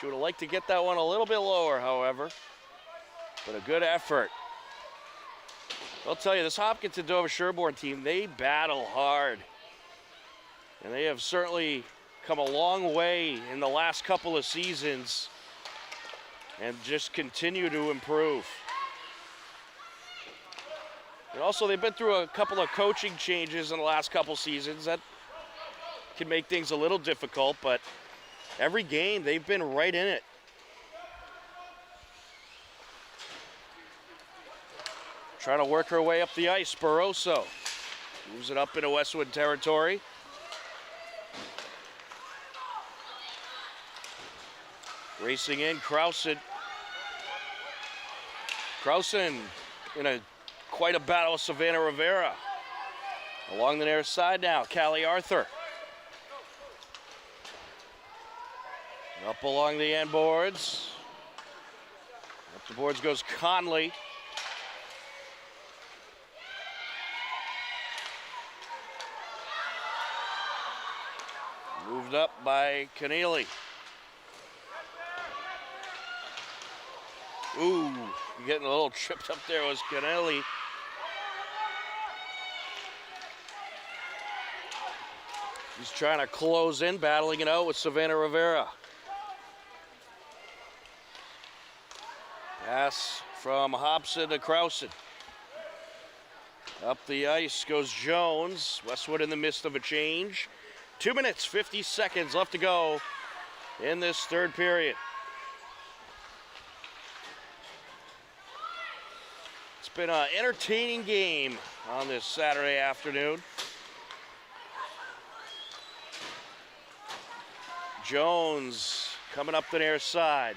She would have liked to get that one a little bit lower, however. But a good effort. I'll tell you, this Hopkinton Dover Sherborne team, they battle hard. And they have certainly come a long way in the last couple of seasons and just continue to improve. And also, they've been through a couple of coaching changes in the last couple seasons. That can make things a little difficult, but every game, they've been right in it. Trying to work her way up the ice, Barroso. Moves it up into Westwood territory. Racing in, Krausen. Krausen in quite a battle with Savannah Rivera. Along the near side now, Callie Arthur. Up along the end boards. Up the boards goes Conley. moved up by Keneally. Ooh, getting a little tripped up there was Keneally. He's trying to close in, battling it out with Savannah Rivera. Pass from Hobson to Krausen. Up the ice goes Jones. Westwood in the midst of a change. 2 minutes, 50 seconds left to go in this third period. It's been an entertaining game on this Saturday afternoon. Jones coming up the near side.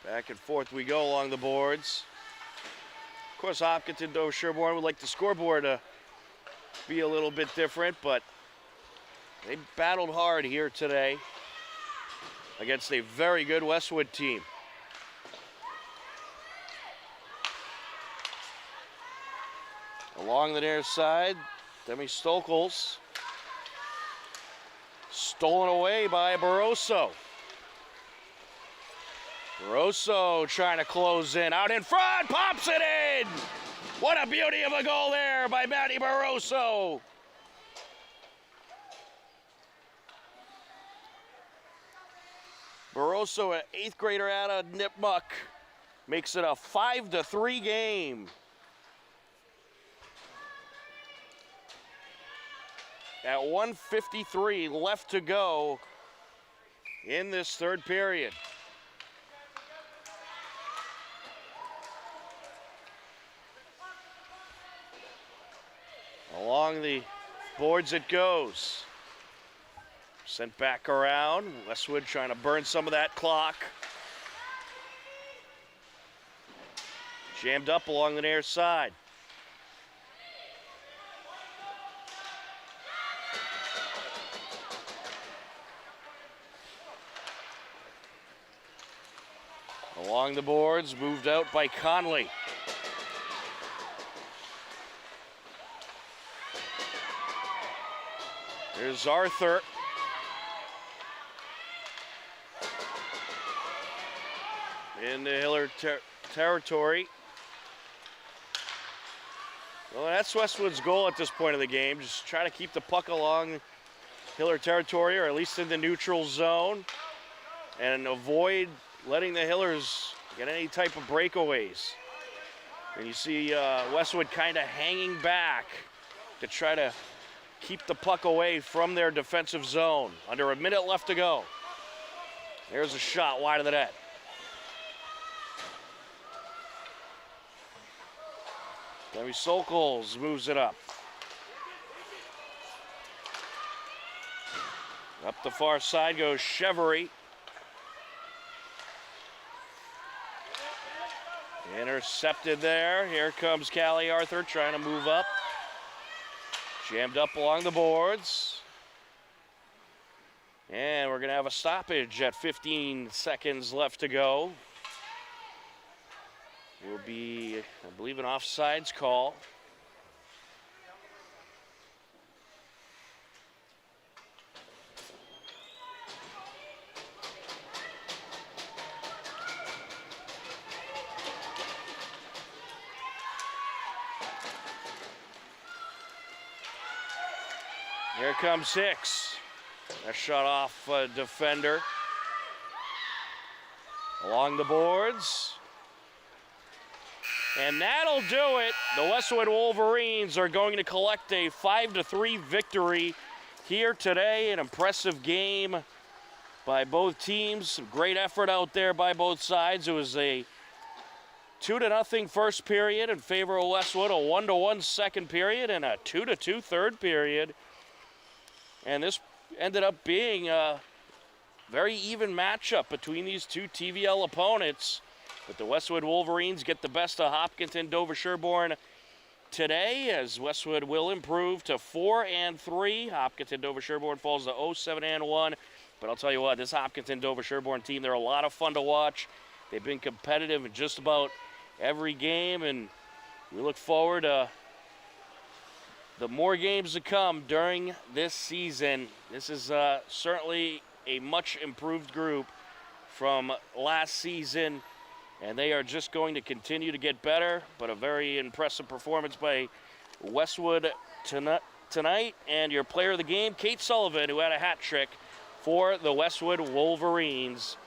Back and forth we go along the boards. Of course, Hopkinton, Dover Sherborne would like the scoreboard to be a little bit different, but they battled hard here today against a very good Westwood team. Along the near side, Demi Stokels. Stolen away by Barroso. Barroso trying to close in. Out in front, pops it in! What a beauty of a goal there by Matty Barroso. Barroso, an 8th grader out of Nipmuc, makes it a 5-3 game. At 1:53 left to go in this third period. Along the boards it goes. Sent back around. Westwood trying to burn some of that clock. Jammed up along the near side. Along the boards, moved out by Conley. Here's Arthur. Into Hiller territory. Well, that's Westwood's goal at this point of the game. Just try to keep the puck along Hiller territory, or at least in the neutral zone, and avoid letting the Hillers get any type of breakaways. And you see Westwood kind of hanging back to try to keep the puck away from their defensive zone. Under a minute left to go. There's a shot wide of the net. Demi Stokels moves it up. Up the far side goes Chevery. Intercepted there. Here comes Callie Arthur trying to move up. Jammed up along the boards. And we're going to have a stoppage at 15 seconds left to go. Will be, I believe, an offsides call. Here comes Hicks. That shot off a defender. Along the boards. And that'll do it. The Westwood Wolverines are going to collect a 5-3 victory here today. An impressive game by both teams. Some great effort out there by both sides. It was a 2-0 first period in favor of Westwood, a 1-1 second period, and a 2-2 third period. And this ended up being a very even matchup between these two TVL opponents. But the Westwood Wolverines get the best of Hopkinton Dover Sherborne today, as Westwood will improve to 4-3. Hopkinton Dover Sherborne falls to 0-7-1. But I'll tell you what, this Hopkinton Dover Sherborne team, they're a lot of fun to watch. They've been competitive in just about every game, and we look forward to the more games to come during this season. This is certainly a much improved group from last season, and they are just going to continue to get better. But a very impressive performance by Westwood tonight. And your player of the game, Kate Sullivan, who had a hat trick for the Westwood Wolverines,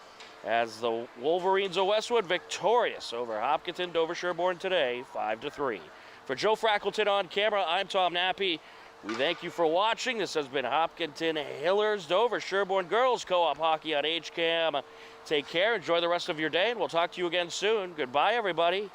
as the Wolverines of Westwood victorious over Hopkinton Dover Sherborne today, 5-3. For Joe Frackleton on camera, I'm Tom Nappy. We thank you for watching. This has been Hopkinton Hillers Dover Sherborne Girls Co-op Hockey on HCAM. Take care, enjoy the rest of your day, and we'll talk to you again soon. Goodbye, everybody.